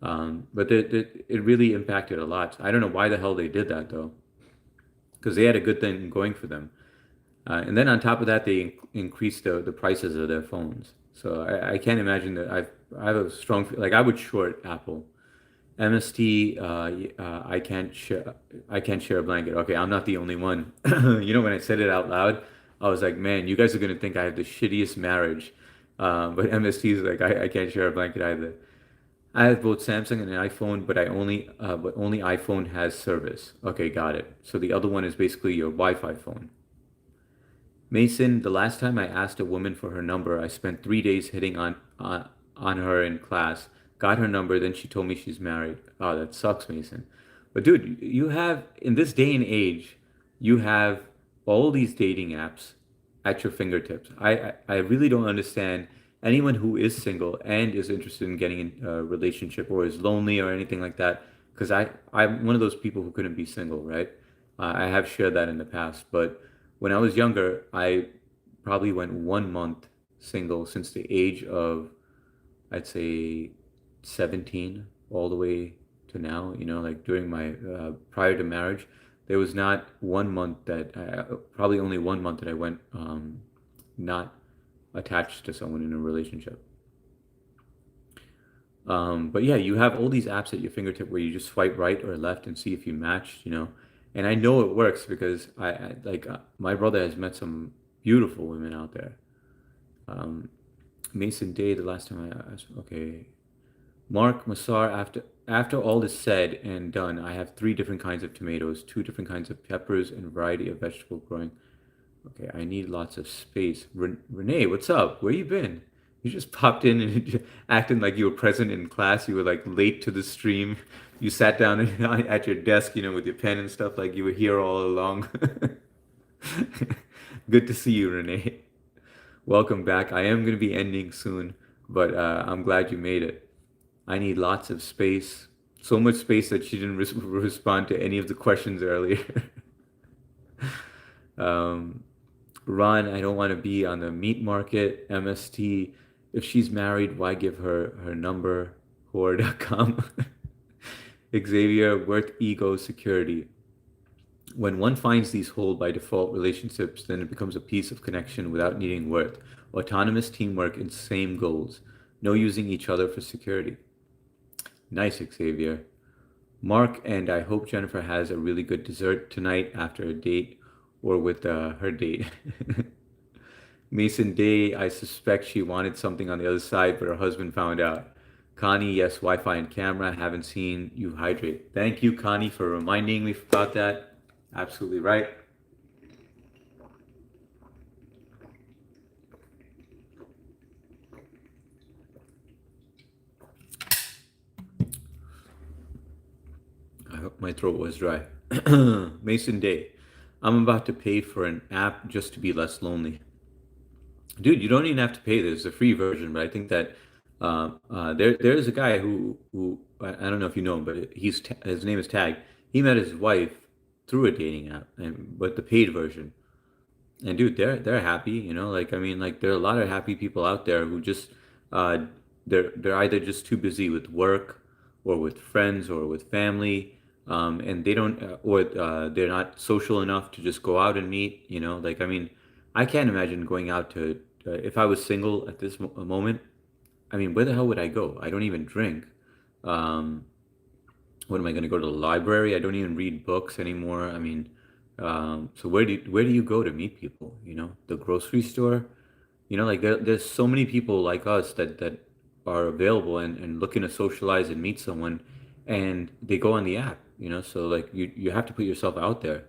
But it really impacted a lot. I don't know why the hell they did that though, because they had a good thing going for them. And then on top of that, they increased the prices of their phones. So I can't imagine that. I have a strong like I would short Apple. MST, I can't share a blanket. Okay, I'm not the only one. You know, when I said it out loud, I was like, man, you guys are gonna think I have the shittiest marriage. But MST is like, I can't share a blanket either. I have both Samsung and an iPhone, but only iPhone has service. Okay, got it. So the other one is basically your Wi-Fi phone. Mason, the last time I asked a woman for her number, I spent 3 days hitting on her in class. Got her number, then she told me she's married. Oh, that sucks, Mason. But dude, you have in this day and age, you have all these dating apps at your fingertips. I really don't understand anyone who is single and is interested in getting in a relationship or is lonely or anything like that. Because I'm one of those people who couldn't be single, right? I have shared that in the past, but when I was younger, I probably went 1 month single since the age of, I'd say, 17 all the way to now. You know, like during my prior to marriage, there was not 1 month probably only 1 month that I went not attached to someone in a relationship. But yeah, you have all these apps at your fingertip where you just swipe right or left and see if you match, you know. And I know it works because my brother has met some beautiful women out there. Um, Mason Day, the last time I asked, okay. Mark Massar, after all is said and done, I have three different kinds of tomatoes, two different kinds of peppers, and a variety of vegetable growing. Okay, I need lots of space. Renee, what's up? Where you been? You just popped in and acting like you were present in class. You were like late to the stream. You sat down at your desk, you know, with your pen and stuff, like you were here all along. Good to see you, Renee. Welcome back. I am going to be ending soon, but I'm glad you made it. I need lots of space. So much space that she didn't respond to any of the questions earlier. um, Ron, I don't want to be on the meat market. MST, if she's married, why give her number? Whore.com. Xavier, worth ego security. When one finds these whole by default relationships, then it becomes a piece of connection without needing worth. Autonomous teamwork and same goals. No using each other for security. Nice, Xavier. Mark, and I hope Jennifer has a really good dessert tonight after a date or with her date. Mason Day, I suspect she wanted something on the other side, but her husband found out. Connie, yes, Wi-Fi and camera. Haven't seen you hydrate. Thank you, Connie, for reminding me about that. Absolutely right. I hope my throat was dry. Mason Day, I'm about to pay for an app just to be less lonely. Dude, you don't even have to pay. There's a free version, but I think that there's a guy who I don't know if you know him, but his name is Tag. He met his wife through a dating app, and but the paid version. And dude, they're happy, you know. Like I mean, like there are a lot of happy people out there who just uh, they're either just too busy with work or with friends or with family, and they don't or they're not social enough to just go out and meet. You know, like I mean, I can't imagine going out to if I was single at this moment. I mean, where the hell would I go? I don't even drink. Um, what am I going to go to the library? I don't even read books anymore. I mean, so where do you go to meet people? You know, the grocery store. You know, like there's so many people like us that are available and looking to socialize and meet someone, and they go on the app. You know, so like you have to put yourself out there.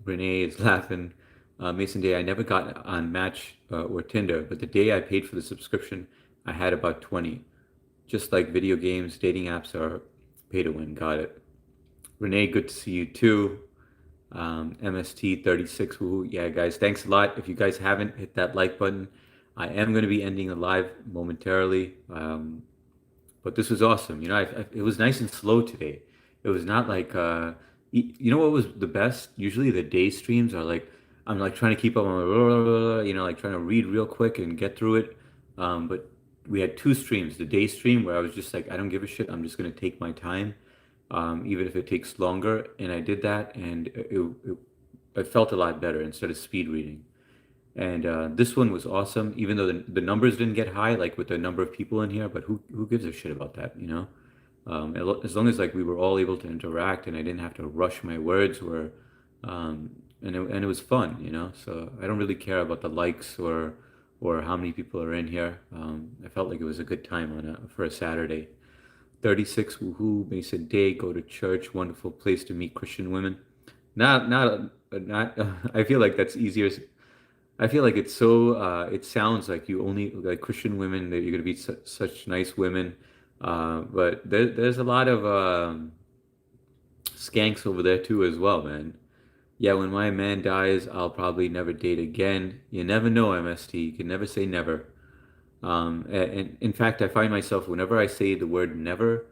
Renee is laughing. Mason Day, I never got on Match or Tinder, but the day I paid for the subscription, I had about 20. Just like video games, dating apps are pay to win. Got it. Renee, good to see you too. MST 36. Woohoo. Yeah, guys, thanks a lot. If you guys haven't hit that like button, I am going to be ending the live momentarily. But this was awesome. It was nice and slow today. It was not like, you know what was the best? Usually the day streams are like, I'm like trying to keep up on, like trying to read real quick and get through it. But we had two streams. The day stream where I was just like, I don't give a shit. I'm just going to take my time, even if it takes longer. And I did that, and it felt a lot better instead of speed reading. And this one was awesome, even though the numbers didn't get high, like with the number of people in here. But who gives a shit about that, you know? As long as like we were all able to interact and I didn't have to rush my words, and it was fun, you know. So I don't really care about the likes or how many people are in here. I felt like it was a good time for a Saturday. 36 woohoo, Mason Day, go to church, wonderful place to meet Christian women. Not. I feel like that's easier. I feel like it's so. It sounds like you only like Christian women, that you're gonna be such nice women, but there's a lot of skanks over there too as well, man. Yeah, when my man dies, I'll probably never date again. You never know, MST. You can never say never. And in fact, I find myself whenever I say the word never,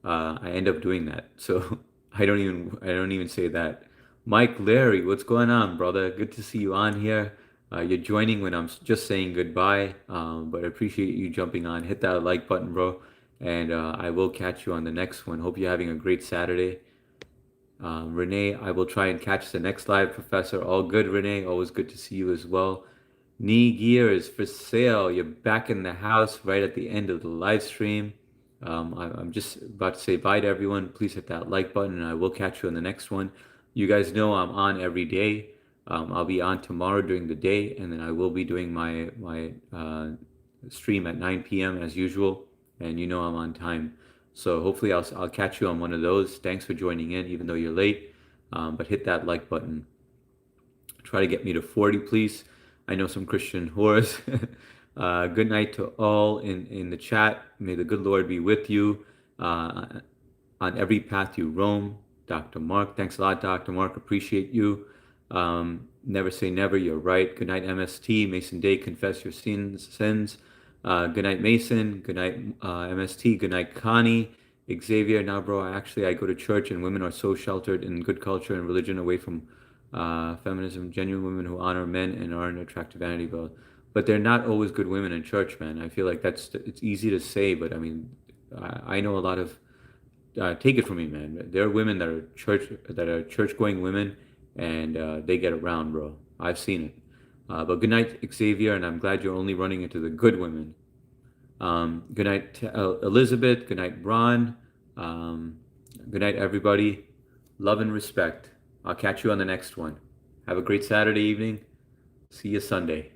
I end up doing that. So I don't even say that. Mike Larry, what's going on, brother? Good to see you on here. You're joining when I'm just saying goodbye, but I appreciate you jumping on. Hit that like button, bro, and I will catch you on the next one. Hope you're having a great Saturday. Renee, I will try and catch the next live, Professor. All good, Renee. Always good to see you as well. Knee gear is for sale. You're back in the house right at the end of the live stream. I'm just about to say bye to everyone. Please hit that like button, and I will catch you on the next one. You guys know I'm on every day. I'll be on tomorrow during the day, and then I will be doing my stream at 9 p.m. as usual. And you know I'm on time. So hopefully I'll catch you on one of those. Thanks for joining in, even though you're late. But hit that like button. Try to get me to 40, please. I know some Christian whores. Good night to all in the chat. May the good Lord be with you on every path you roam. Dr. Mark, thanks a lot, Dr. Mark. Appreciate you. Never say never. You're right. Good night, MST. Mason Day, confess your sins. Good night, Mason. Good night, MST. Good night, Connie. Xavier, now, bro, I go to church and women are so sheltered in good culture and religion away from feminism. Genuine women who honor men and aren't attracted to vanity, but they're not always good women in church, man. I feel like it's easy to say, but I mean, I know a lot of. Take it from me, man. There are women that are church going women, and they get around, bro. I've seen it. But good night, Xavier, and I'm glad you're only running into the good women. Good night, Elizabeth. Good night, Bron. Good night, everybody. Love and respect. I'll catch you on the next one. Have a great Saturday evening. See you Sunday.